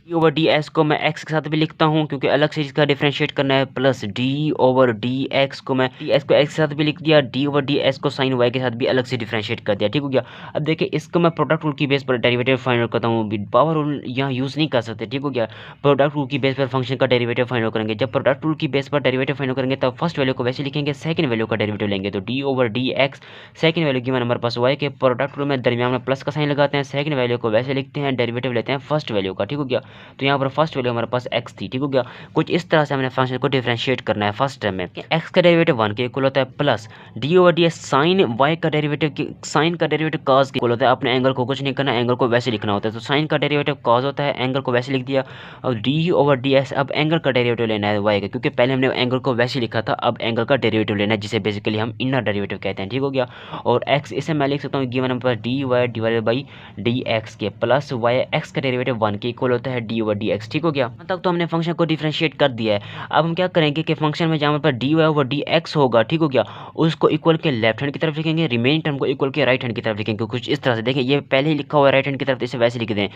डी ओवर डी एस को मैं एक्स के साथ भी लिखता हूँ क्योंकि अलग से इसका डिफरेंशिएट करना है, plus d over D x को मैं डी एक्स को एक्स के साथ भी लिख दिया, डी ओवर डी एस को साइन वाई के साथ भी अलग से डिफरेंशिएट कर दिया, ठीक हो गया। अब देखिए इसको मैं प्रोडक्ट रूल की बेस पर डेरिवेटिव फाइंड आउट करता हूँ, पावर रूल यहाँ यूज़ नहीं कर सकते, ठीक हो गया। प्रोडक्ट रूल की बेस पर फंक्शन का डेरिवेटिव फाइंड आउट करेंगे। जब प्रोडक्ट रूल की बेस पर डेरिवेटिव फाइंड आउट करेंगे तब फर्स्ट वैल्यू को वैसे लिखेंगे, सेकंड वैल्यू का डेरिवेटिव लेंगे। तो d over D x second value given हमारे पास वाई के, प्रोडक्ट रूल में दरमियान में प्लस का साइन लगाते हैं, सेकंड वैल्यू को वैसे लिखते हैं, डेरिवेटिव लेते हैं फर्स्ट वैल्यू का, ठीक हो गया। तो यहाँ पर फर्स्ट वैल्यू हमारे पास x थी, ठीक हो गया। कुछ इस तरह से हमने फंक्शन को डिफरेंशिएट करना है फर्स्ट टर्म में। x का डेरिवेटिव 1 के इक्वल होता है, plus d over d sine y का डेरिवेटिव साइन का डेरिवेटिव cos के इक्वल होता है। अपने एंगल को कुछ नहीं करना, एंगल को वैसे लिखना होता है। तो साइन का डेरिवेटिव cos होता है, एंगल को वैसे लिख दिया। और डी ओवर डी एक्स, अब एंगल का डेरिवेटिव लेना है y का, क्योंकि पहले हमने एंगल को वैसे लिखा था, अब एंगल का डेरिवेटिव लेना है जिसे बेसिकली हम इनर डेरिवेटिव कहते हैं, ठीक हो गया। और x इसे मैं लिख सकता हूँ given number d Y divided by D x के, प्लस वाई एक्स का डेरिवेटिव 1 के इक्वल होता है डी ओवर डी एक्स, ठीक हो गया। तक तो हमने फंक्शन को डिफरेंशिएट कर दिया है। अब हम क्या करेंगे कि फंक्शन में जहाँ पर d Y over D x होगा, ठीक हो गया, उसको इक्वल के लेफ्ट हैंड की तरफ लिखेंगे, रिमेनिंग टर्म को इक्वल के राइट हैंड की तरफ लिखेंगे। कुछ इस तरह से देखें, ये पहले ही लिखा हुआ है राइट हैंड की तरफ, तो इसे वैसे लिख दें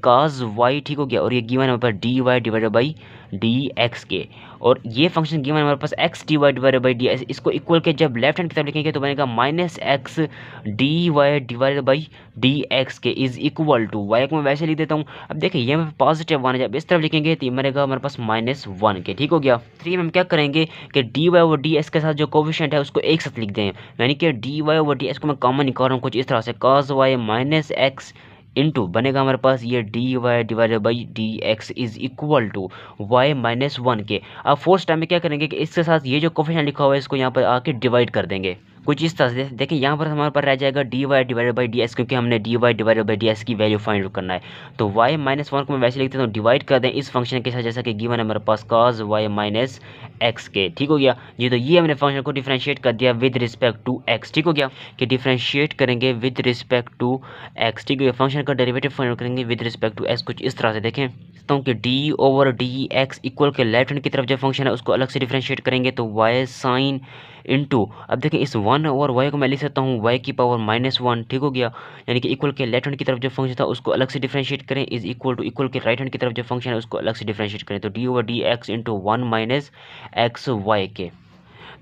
cos y, ठीक हो गया। और ये गिवन है पर d Y divided by D x के, और ये फंक्शन गिवन हमारे पास x D Y divided by D x, इसको इक्वल के जब लेफ्ट हैंड की तरफ लिखेंगे तो बनेगा minus x D Y divided by D x के इज इक्वल टू, वाई को मैं वैसे लिख देता हूँ। अब देखिए ये मैं पॉजिटिव वन है, जब इस तरफ लिखेंगे तो ये बनेगा हमारे पास -1 के, ठीक हो गया। 3 में हम क्या करेंगे कि D Y over D x के साथ जो कोफिशिएंट है उसको एक साथ लिख दें, यानी कि D Y over D x को मैं कॉमन निकाल रहा हूँ कुछ इस तरह से, cos y minus x into बनेगा हमारे पास ये d Y divided by D x is equal to y -1 के। अब फोर्थ टाइम में क्या करेंगे कि इसके साथ ये जो कोफिशिएंट लिखा हुआ है इसको यहाँ पर आके डिवाइड कर देंगे कुछ इस तरह से। देखिए यहाँ पर हमारे पास रह जाएगा d Y divided by D x, क्योंकि हमने d Y divided by D x की वैल्यू फाइंड आउट करना है। तो वाई -1 को मैं वैसे लिखते हूँ, डिवाइड कर दें इस फंक्शन के साथ जैसा कि गिवन है हमारे पास cos y माइनस एक्स के, ठीक हो गया जी। तो ये हमने फंक्शन को डिफरेंशिएट कर दिया विद रिस्पेक्ट टू एक्स, ठीक हो गया, कि डिफरेंशिएट करेंगे विद रिस्पेक्ट टू एक्स, ठीक हो गया। फंक्शन का डेरिवेटिव फाइंड आउट करेंगे विद रिस्पेक्ट टू एक्स कुछ इस तरह से देखें कि d over D x equal के लेफ्ट हैंड की तरफ जो फंक्शन है उसको अलग से डिफरेंशिएट करेंगे, तो वाई साइन इंटू, अब देखें इस 1 और y को मैं लिख सकता हूँ y की पावर -1, ठीक हो गया, यानी कि इक्वल के लेफ्ट हैंड की तरफ जो फंक्शन था उसको अलग से डिफरेंशिएट करें, इज इक्वल टू इक्वल के राइट हैंड की तरफ जो फंक्शन है उसको अलग से डिफरेंशिएट करें, तो d over D x into 1 minus x y के।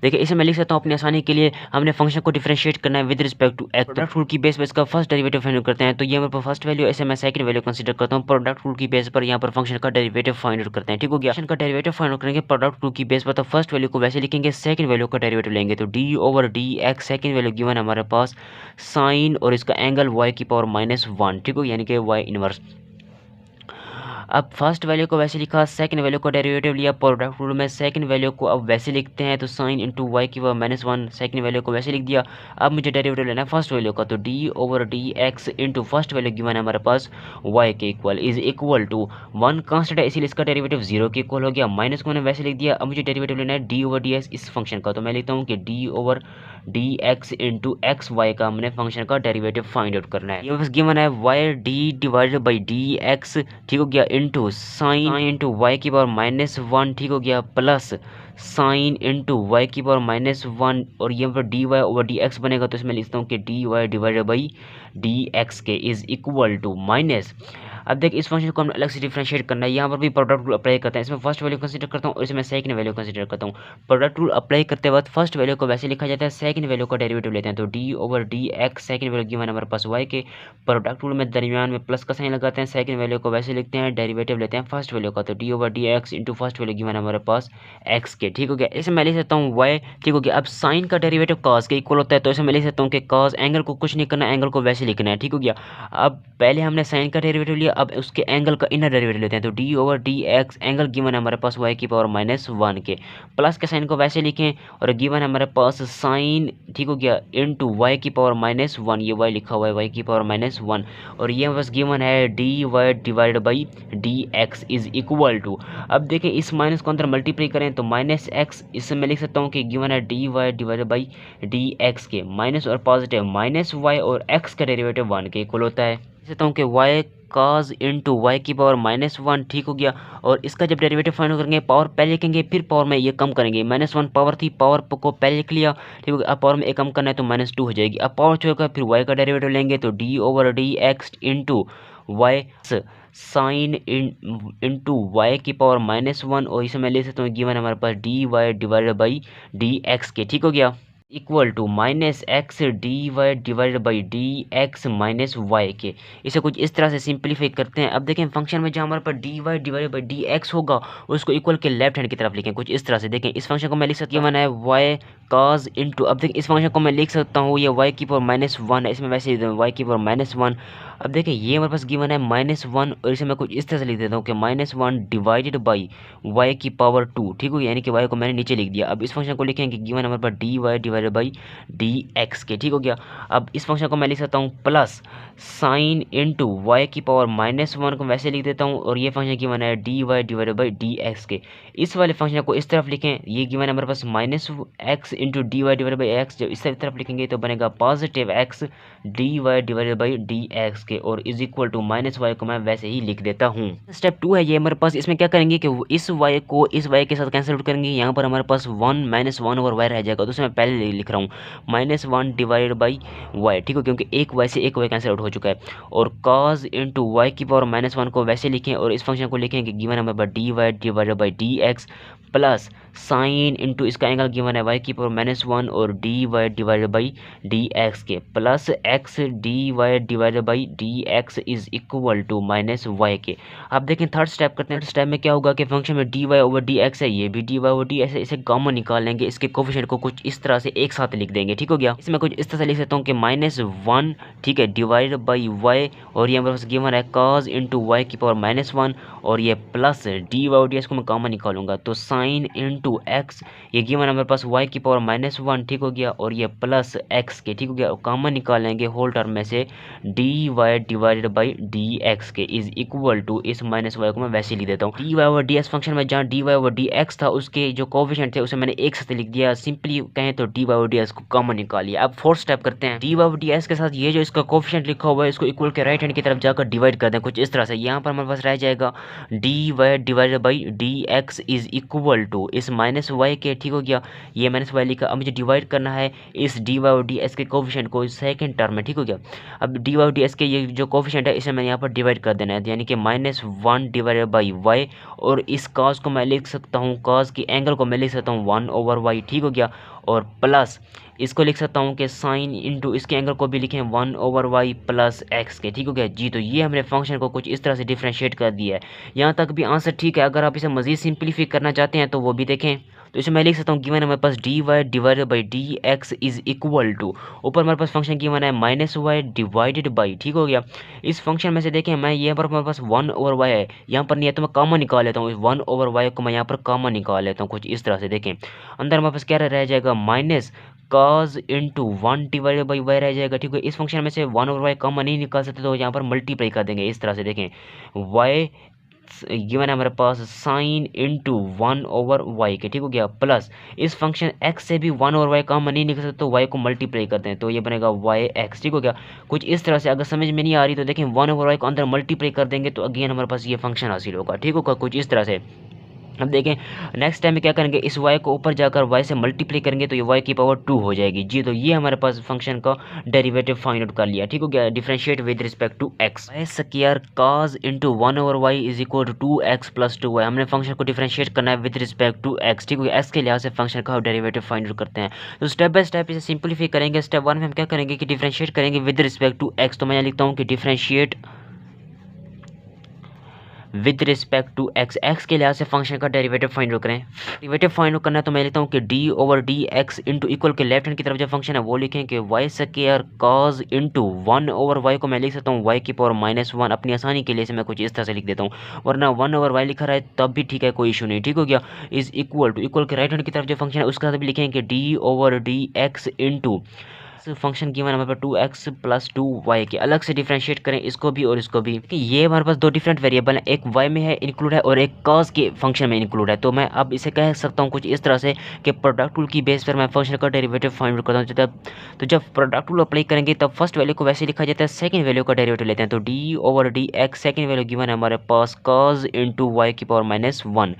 देखिए इसे मैं लिख सकता हूँ अपनी आसानी के लिए, हमने फंक्शन को डिफरेंशिएट करना है with respect to x. Product rule की बेस पर इसका फर्स्ट डेरिवेटिव फाइंड आउट करते हैं, तो ये हमारे पास फर्स्ट वैल्यू, ऐसे मैं सेकंड वैल्यू कंसीडर करता हूँ। प्रोडक्ट रूल की बेस पर यहाँ पर फंक्शन का डेरिवेटिव फाइंड आउट करते हैं, ठीक हो गया। फंक्शन का डेरिवेटिव फाइंड आउट करेंगे प्रोडक्ट रूल की बेस पर, तो फर्स्ट वैल्यू को वैसे लिखेंगे, सेकंड वैल्यू का डेरिवेटिव लेंगे, तो d over D x second value given हमारे पास साइन और इसका एंगल वाई की पावर -1, ठीक हो, यानी कि वाई इनवर्स। अब फर्स्ट वैल्यू को वैसे लिखा, सेकंड वैल्यू को डेरिवेटिव लिया, प्रोडक्ट रूल में सेकंड वैल्यू को अब वैसे लिखते हैं, तो साइन इंटू वाई की पावर -1 सेकंड वैल्यू को वैसे लिख दिया। अब मुझे डेरिवेटिव लेना है फर्स्ट वैल्यू का, तो d over D x into first value given है हमारे पास वाई के equal is equal to 1 constant है इसीलिए इसका डेरिवेटिव 0 के इक्वल हो गया, माइनस को मैंने वैसे लिख दिया। अब मुझे डेरिवेटिव लेना है डी ओवर डी एक्स इस फंक्शन का, तो मैं लिखता हूँ कि d over D x into x y का हमने फंक्शन का डेरिवेटिव फाइंड आउट करना है। ये बस गिवन है y d divided by D x, ठीक हो गया, इंटू साइन इंटू वाई की पावर -1, ठीक हो गया, प्लस साइन इंटू वाई की पावर -1, और ये पर d Y over D x बनेगा, तो इसमें लिखता हूँ कि D Y divided by D x के इज इक्वल टू माइनस। अब देख इस फंक्शन को हम अलग से डिफरेंशिएट करना है, यहाँ पर भी प्रोडक्ट रूल अप्लाई करते हैं, इसमें फर्स्ट वैल्यू कंसीडर करता हूँ और इसमें सेकंड वैल्यू कंसीडर करता हूँ। प्रोडक्ट रूल अप्लाई करते वक्त फर्स्ट वैल्यू को वैसे लिखा जाता है, सेकंड वैल्यू का डेरिवेटिव लेते हैं, तो d over D x second value given हमारे पास वाई के, प्रोडक्ट रूल में दरमियान में प्लस का साइन लगाते हैं, सेकंड वैल्यू को वैसे लिखते हैं, डेरिवेटिव लेते हैं फर्स्ट वैल्यू का, तो d over D x into first value given हमारे पास एक्स के, ठीक हो गया। इसे मैं लिख सकता हूँ वाई, ठीक हो गया। अब साइन का डेरिवेटिव कॉस के इक्वल होता है, तो इसे मैं लिख सकता हूँ कि कॉस एंगल को कुछ नहीं करना, एंगल को वैसे लिखना है, ठीक हो गया। अब पहले हमने साइन का डेरिवेटिव लिया, अब उसके एंगल का इनर डेरिवेटिव लेते हैं, तो d over D x angle given है हमारे पास वाई की पावर -1 के, प्लस के साइन को वैसे लिखें और गिवन है हमारे पास साइन, ठीक हो गया, इनटू वाई की पावर -1, ये वाई लिखा हुआ है वाई की पावर -1, और ये हमारे पास गिवन है d y divide by D x is equal to, अब देखें इस माइनस को अंदर मल्टीप्लाई करें तो -x, इससे मैं लिख सकता हूँ कि गिवन है d y divide by D x के, माइनस और पॉजिटिव -y और x का डेरिवेटिव 1 के इक्वल होता है, लिख सकता हूँ कि y cos इंटू वाई की पावर -1, ठीक हो गया, और इसका जब डेरिवेटिव फाइंड करेंगे पावर पहले लिखेंगे फिर पावर में ये कम करेंगे, -1 पावर थी, पावर को पहले लिख लिया, ठीक हो गया, अब पावर में एक कम करना है तो -2 हो जाएगी, अब पावर छोड़कर फिर y का डेरिवेटिव लेंगे तो d over D x into y sine into y की पावर -1, और इसे मैं ले सकता हूँ गिवन हमारे पास d Y divided by D x के, ठीक हो गया, equal to -x D Y divided by D x minus Y के। इसे कुछ इस तरह से सिंप्लीफाई करते हैं। अब देखें फंक्शन में जहाँ हमारे पास d Y divided by D x होगा उसको इक्वल के लेफ्ट हैंड की तरफ लिखें कुछ इस तरह से। देखें इस फंक्शन को मैं लिख सकता हूँ मैंने वाई काज इंटू, अब देखिए इस फंक्शन को मैं लिख सकता हूँ ये वाई की पावर -1 है, इसमें वैसे वाई की पावर -1। अब देखिए ये हमारे पास गिवन है -1 और इसे मैं कुछ इस तरह से लिख देता हूँ कि -1 डिवाइडेड बाई वाई की पावर 2, ठीक हो, यानी कि वाई को मैंने नीचे लिख दिया। अब इस फंक्शन को लिखेंगे गिवन हमारे पास d Y divided by D x के, ठीक हो गया। अब इस फंक्शन को मैं लिख सकता हूँ प्लस साइन इंटू वाई की पावर -1 को वैसे लिख देता हूँ, और ये फंक्शन गिवन है d Y divided by D x के। इस वाले फंक्शन को इस तरफ लिखें, ये गिवन है हमारे पास -x into d Y divided by x, जब इस तरफ लिखेंगे तो बनेगा positive x D Y divided by D x के, और इज इक्वल टू -y को मैं वैसे ही लिख देता हूँ। स्टेप 2 है ये हमारे पास, इसमें क्या करेंगे कि इस y को इस y के साथ कैंसिल आउट करेंगे, यहाँ पर हमारे पास 1 -1 और y रह जाएगा, तो उसे मैं पहले लिख रहा हूँ -1 डिवाइडेड बाई y, ठीक है, क्योंकि एक y से एक y कैंसिल आउट हो चुका है। और cos इंटू वाई की पावर -1 को वैसे लिखें, और इस फंक्शन को लिखें कि गिवन हमारे पास d Y divided by D x plus sine into इसका एंगल गिवन है वाई की पावर -1 और d Y divided by D x के, plus x D Y divided by D x is equal to -y के। अब देखें third step करते हैं। थर्ड स्टेप में क्या होगा कि फंक्शन में D Y over D x है, ये भी d Y over D x है, इसे कॉमन निकाल लेंगे, इसके कोफिशिएंट को कुछ इस तरह से एक साथ लिख देंगे, ठीक हो गया। इसमें कुछ इस तरह से लिख सकता हूँ कि -1, ठीक है, डिवाइडेड बाई वाई, और ये हमारे पास गिवन है cos इंटू वाई की पावर -1, और ये plus D y d x को मैं कॉमन निकालूंगा तो साइन इंटू एक्स, ये गिवन हमारे पास वाई की पावर -1, ठीक हो गया, और ये प्लस एक्स के, ठीक हो गया, कॉमन निकाल लेंगे होल टर्म में से d Y divided by D x के इज इक्वल टू, इस -y को मैं वैसे लिख देता हूँ। D Y over D x function में जहाँ d Y over D x था उसके जो कोफिशिएंट थे उसे मैंने एक साथ लिख दिया, सिंपली कहें तो d Y over D x को कॉमन निकालिए। अब फोर्थ स्टेप करते हैं, d Y over D x के साथ ये जो इसका कोफिशिएंट लिखा हुआ है इसको इक्वल के राइट हैंड की तरफ जाकर डिवाइड कर दें कुछ इस तरह से। यहाँ पर हमारे पास रह जाएगा d Y divided by D x is equal to इस -y के, ठीक हो गया, ये -y लिखा। अब मुझे डिवाइड करना है इस डी वाई डी एक्स के कोफिशिएंट को सेकंड टर्म में, ठीक हो गया। अब डी वाई डी एक्स के ये जो कोफिशिएंट है इसे मैंने यहाँ पर डिवाइड कर देना है, यानी कि -1 डिवाइडेड बाई y, और इस cos को मैं लिख सकता हूँ, cos की एंगल को मैं लिख सकता हूँ 1 ओवर y, ठीक हो गया, और प्लस इसको लिख सकता हूँ कि साइन इंटू इसके एंगल को भी लिखें 1 ओवर वाई प्लस एक्स के, ठीक हो गया जी। तो ये हमने फंक्शन को कुछ इस तरह से डिफरेंशिएट कर दिया है। यहाँ तक भी आंसर ठीक है। अगर आप इसे मजीद सिंप्लीफाई करना चाहते हैं तो वो भी देखें, तो इसे मैं लिख सकता हूँ गिवन हमारे पास d Y divided by D x is equal to, ऊपर हमारे पास फंक्शन गिवन है -y डिवाइडेड बाई, ठीक हो गया। इस फंक्शन में से देखें मैं यहाँ पर हमारे पास 1 ओवर y है, यहाँ पर नहीं है तो मैं कॉमन निकाल लेता हूँ, 1 ओवर y को मैं यहाँ पर कॉमन निकाल लेता हूँ कुछ इस तरह से। देखें अंदर हमारे पास क्या रह जाएगा minus cos into 1 divided by y रह जाएगा, ठीक है। इस फंक्शन में से 1 ओवर वाई कॉमन नहीं निकाल सकते तो यहाँ पर मल्टीप्लाई कर देंगे इस तरह से। देखें y गिवन है हमारे पास साइन इंटू 1 ओवर वाई के, ठीक हो गया, प्लस इस फंक्शन x से भी 1 ओवर वाई कॉमन नहीं निकल सकते तो y को मल्टीप्लाई करते हैं तो ये बनेगा वाई एक्स, ठीक हो गया। कुछ इस तरह से अगर समझ में नहीं आ रही तो देखें 1 ओवर वाई को अंदर मल्टीप्लाई कर देंगे तो अगेन हमारे पास ये फंक्शन हासिल होगा, ठीक होगा, कुछ इस तरह से। अब देखें नेक्स्ट टाइम में क्या करेंगे, इस y को ऊपर जाकर y से मल्टीप्लाई करेंगे तो ये y की पावर 2 हो जाएगी जी। तो ये हमारे पास फंक्शन का डेरिवेटिव फाइंड आउट कर लिया, ठीक हो गया, differentiate with respect to x। y square cos into 1 over y is equal to 2x plus 2y, हमने फंक्शन को डिफरेंशिएट करना है विद रिस्पेक्ट टू x, ठीक हो गया। x के लिहाज से फंक्शन का डेरिवेटिव फाइंड आउट करते हैं। तो स्टेप बाय स्टेप इसे सिंप्लीफाई करेंगे। स्टेप 1 में हम क्या करेंगे कि डिफरेंशिएट करेंगे विद रिस्पेक्ट टू x, तो मैं यहाँ लिखता हूँ कि differentiate with respect to x, x के लिहाज से फंक्शन का डेरिवेटिव फाइंड आउट करें। डेरिवेटिव फाइंड आउट करना है तो मैं लिखता हूँ कि d over D x into equal के लेफ्ट हैंड की तरफ जो फंक्शन है वो लिखें कि y square cos into 1 over y को मैं लिख सकता हूँ वाई की पावर -1। अपनी आसानी के लिए से मैं कुछ इस तरह से लिख देता हूँ, वरना 1 ओवर वाई लिखा रहा है तब भी ठीक है, कोई इशू नहीं, ठीक हो गया। इज इक्वल टू इक्वल के राइट हैंड की तरफ जो फंक्शन है उसका भी लिखें कि d over D x into function given हमारे पास 2x प्लस 2y के, अलग से डिफरेंशिएट करें इसको भी और इसको भी। ये हमारे पास दो डिफरेंट वेरिएबल हैं, एक y में है इंक्लूड है और एक cos के फंक्शन में इंक्लूड है। तो मैं अब इसे कह सकता हूँ कुछ इस तरह से कि प्रोडक्ट रूल की बेस पर मैं फंक्शन का डेरिवेटिव फाइंड आउट करता हूँ। तो जब प्रोडक्ट रूल अप्लाई करेंगे तब फर्स्ट वैल्यू को वैसे लिखा जाता है, सेकंड वैल्यू का डेरिवेटिव लेते हैं। तो d over D x second value given है हमारे पास cos इंटू वाई की पावर -1।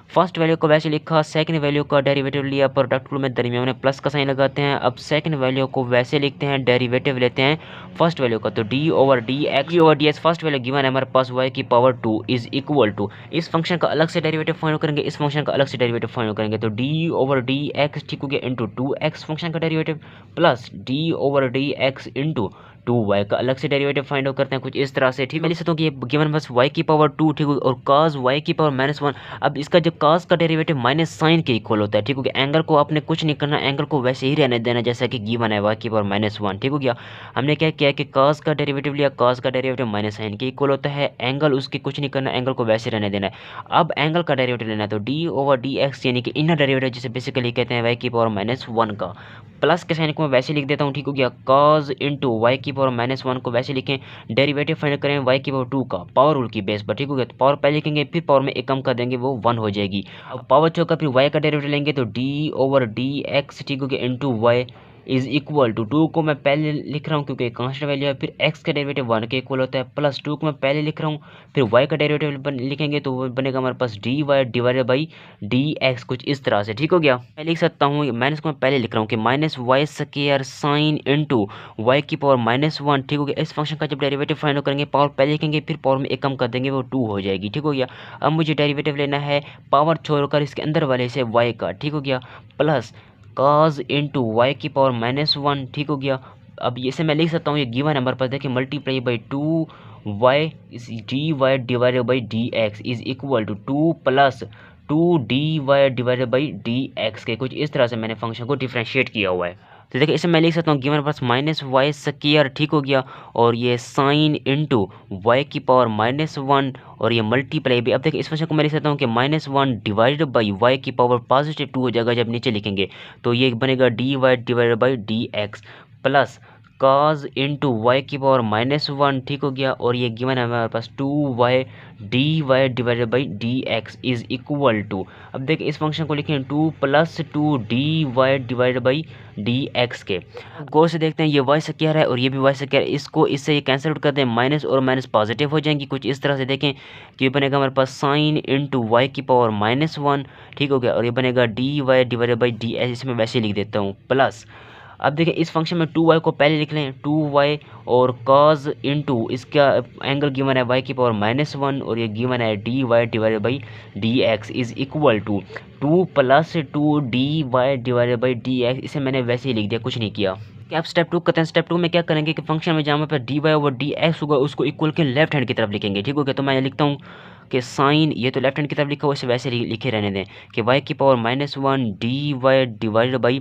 फर्स्ट वैल्यू को वैसे लिखा, सेकंड वैल्यू का डेरिवेटिव लिया, प्रोडक्ट रूल में दरमियान में प्लस का साइन लगाते हैं। अब सेकंड वैल्यू को वैसे लिखते हैं, डेरिवेटिव लेते हैं फर्स्ट वैल्यू का। तो d over D x first value given है हमारे पास y की पावर 2 इज इक्वल टू, इस फंक्शन का अलग से डेरिवेटिव फाइंड करेंगे, इस फंक्शन का अलग से डेरिवेटिव फाइंड करेंगे। तो डी ओवर डी एक्स ठीक हो गया इंटू 2x फंक्शन का derivative plus d over D x into 2y का अलग से डेरिवेटिव फाइंड आउट करते हैं कुछ इस तरह से, ठीक है। मैं लिख सकता हूँ कि ये गिवन बस y की पावर 2 ठीक है और cos y की पावर -1। अब इसका जो cos का डेरिवेटिव माइनस साइन के इक्वल होता है, ठीक हो गया। एंगल को आपने कुछ नहीं करना, एंगल को वैसे ही रहने देना जैसा कि गिवन है y की पावर -1, ठीक हो गया। हमने क्या किया कि cos का डेरिवेटिव लिया, cos का डेरिवेटिव माइनस साइन के इक्वल होता है, एंगल उसके कुछ नहीं करना, एंगल को वैसे रहने देना है। अब एंगल का डेरिवेटिव लेना है तो डी ओवर डी एक्स यानी कि इनर डेरिवेटिव जिसे बेसिकली कहते हैं y की पावर -1 का, प्लस के साइन को मैं वैसे लिख देता हूँ, ठीक हो गया। cos इंटू वाई की पावर -1 को वैसे लिखें, डेरिवेटिव फाइंड करें y की पावर 2 का पावर रूल की बेस पर, ठीक हो गया। तो पावर पहले लिखेंगे फिर पावर में एक कम कर देंगे वो 1 हो जाएगी। अब पावर चौका फिर y का डेरिवेटिव लेंगे तो डी ओवर डी एक्स ठीक हो गया into y is equal to 2 को मैं पहले लिख रहा हूँ क्योंकि कांस्टेंट वैल्यू है, फिर x का डेरिवेटिव 1 के इक्वल होता है, प्लस 2 को मैं पहले लिख रहा हूँ, फिर y का डेरिवेटिव लिखेंगे तो वो बनेगा हमारे पास dy डिवाइडेड बाई dx कुछ इस तरह से, ठीक हो गया। मैं लिख सकता हूँ माइनस को मैं पहले लिख रहा हूँ कि -y square sine into y की पावर -1, ठीक हो गया। इस फंक्शन का जब डेरिवेटिव फाइंड करेंगे पावर पहले लिखेंगे फिर पावर में एक कम कर देंगे वो 2 हो जाएगी, ठीक हो गया। अब मुझे डेरिवेटिव लेना है पावर छोड़कर इसके अंदर वाले से y का, ठीक हो गया, प्लस cos इंटू वाई की पावर -1, ठीक हो गया। अब इसे मैं लिख सकता हूँ, ये गिवन है हमारे पास, देखिए multiply by 2y d Y divided by D x is equal to 2 plus 2dy divided by D x के, कुछ इस तरह से मैंने फंक्शन को डिफ्रेंशिएट किया हुआ है। तो देखिए इसे मैं लिख सकता हूँ गिवन पास -y स्क्वायर, ठीक हो गया, और ये साइन इंटू वाई की पावर -1 और ये मल्टीप्लाई भी। अब देखिए इस फंक्शन को मैं लिख सकता हूँ कि -1 डिवाइडेड बाई वाई की पावर पॉजिटिव 2 हो जाएगा जब नीचे लिखेंगे, तो ये बनेगा dy divided by D x plus cos into y की पावर -1, ठीक हो गया, और ये गिवन है हमारे पास 2y dy divided by D x is equal to, अब देखिए इस फंक्शन को लिखें 2 plus 2dy divided by D x के। गौर से देखते हैं ये y स्क्वायर है और ये भी y स्क्वायर है, इसको इससे ये कैंसिल आउट करते हैं, माइनस और माइनस पॉजिटिव हो जाएंगी कुछ इस तरह से। देखें तो ये बनेगा हमारे पास साइन इंटू वाई की पावर -1, ठीक हो गया, और ये बनेगा dy divided by D x, इसमें वैसे लिख देता हूँ प्लस। अब देखिए इस फंक्शन में 2y को पहले लिख लें, 2y और cos इंटू इसका एंगल गिवन है y की पावर -1 और ये गिवन है dy divided by D x is equal to 2 plus 2dy divided by D x, इसे मैंने वैसे ही लिख दिया, कुछ नहीं किया। क्या आप स्टेप 2 करते हैं, स्टेप 2 में क्या करेंगे कि फंक्शन में जहाँ पर dy ओवर डी एक्स होगा उसको इक्वल के लेफ्ट हैंड की तरफ लिखेंगे, ठीक हो गया। तो मैं लिखता हूँ कि साइन, ये तो लेफ्ट हैंड की तरफ लिखा हुआ इसे वैसे लिखे रहने दें कि y की power -1 dy divided by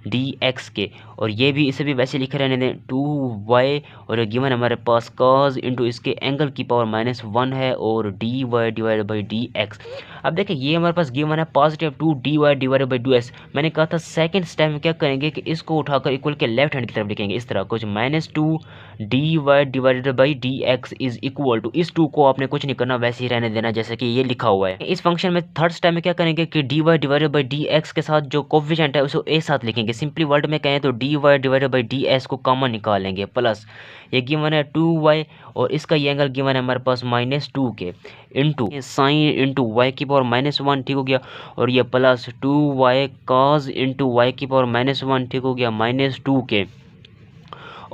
D x के, और ये भी इसे भी वैसे लिखे रहने दें 2y और ये गिवन हमारे पास cos इंटू इसके एंगल की पावर -1 है और dy divided by D X. अब देखिए ये हमारे पास गिवन है positive 2dy divided by D x. मैंने कहा था सेकंड स्टेप में क्या करेंगे कि इसको उठाकर इक्वल के लेफ्ट हैंड की तरफ लिखेंगे इस तरह कुछ -2dy divided by D x is equal to, इस 2 को आपने कुछ नहीं करना वैसे ही रहने देना जैसे कि ये लिखा हुआ है। इस फंक्शन में थर्ड स्टेप में क्या करेंगे कि dy divided by D x के साथ जो कोफिशिएंट है उसे एक साथ लिखेंगे, सिंपली वर्ड में कहें तो dy divided by D x को कॉमन निकालेंगे, प्लस ये गिवन है 2y और इसका ये एंगल गिवन है हमारे पास -2 के इंटू साइन इंटू वाई की पावर -1, ठीक हो गया, और ये plus 2y cos into y की पावर -1, ठीक हो गया, -2 के,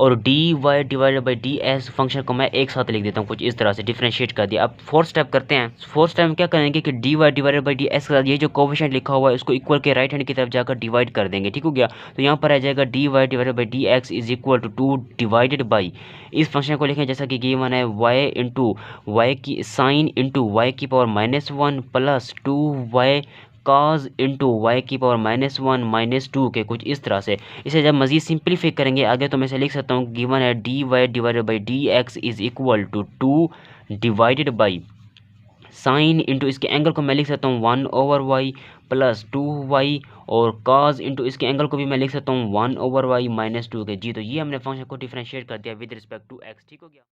और d Y divided by D s function को मैं एक साथ लिख देता हूँ कुछ इस तरह से, डिफरेंशिएट कर दिया। अब फोर्थ स्टेप करते हैं। फोर्थ स्टेप में क्या करेंगे कि D Y divided by D S के साथ ये जो कोफिशिएंट लिखा हुआ है उसको इक्वल के राइट हैंड की तरफ जाकर डिवाइड कर देंगे, ठीक हो गया। तो यहाँ पर आ जाएगा d Y divided by D x is equal to 2 divided by, इस फंक्शन को लिखें जैसा कि गिवन है, वाई इंटू वाई की साइन इंटू वाई की power -1 plus 2y cos into y की पावर -1 -2 के कुछ इस तरह से। इसे जब मज़ीद सिंप्लीफाई करेंगे आगे तो मैं इसे लिख सकता हूँ, गिवन है d Y divided by D x is equal to 2 divided by sine into इसके एंगल को मैं लिख सकता हूँ 1/y प्लस 2y, और cos इंटू इसके एंगल को भी मैं लिख सकता हूँ 1/y -2 के। जी तो ये हमने फंक्शन को डिफरेंशिएट कर दिया विद रिस्पेक्ट टू x, ठीक हो गया।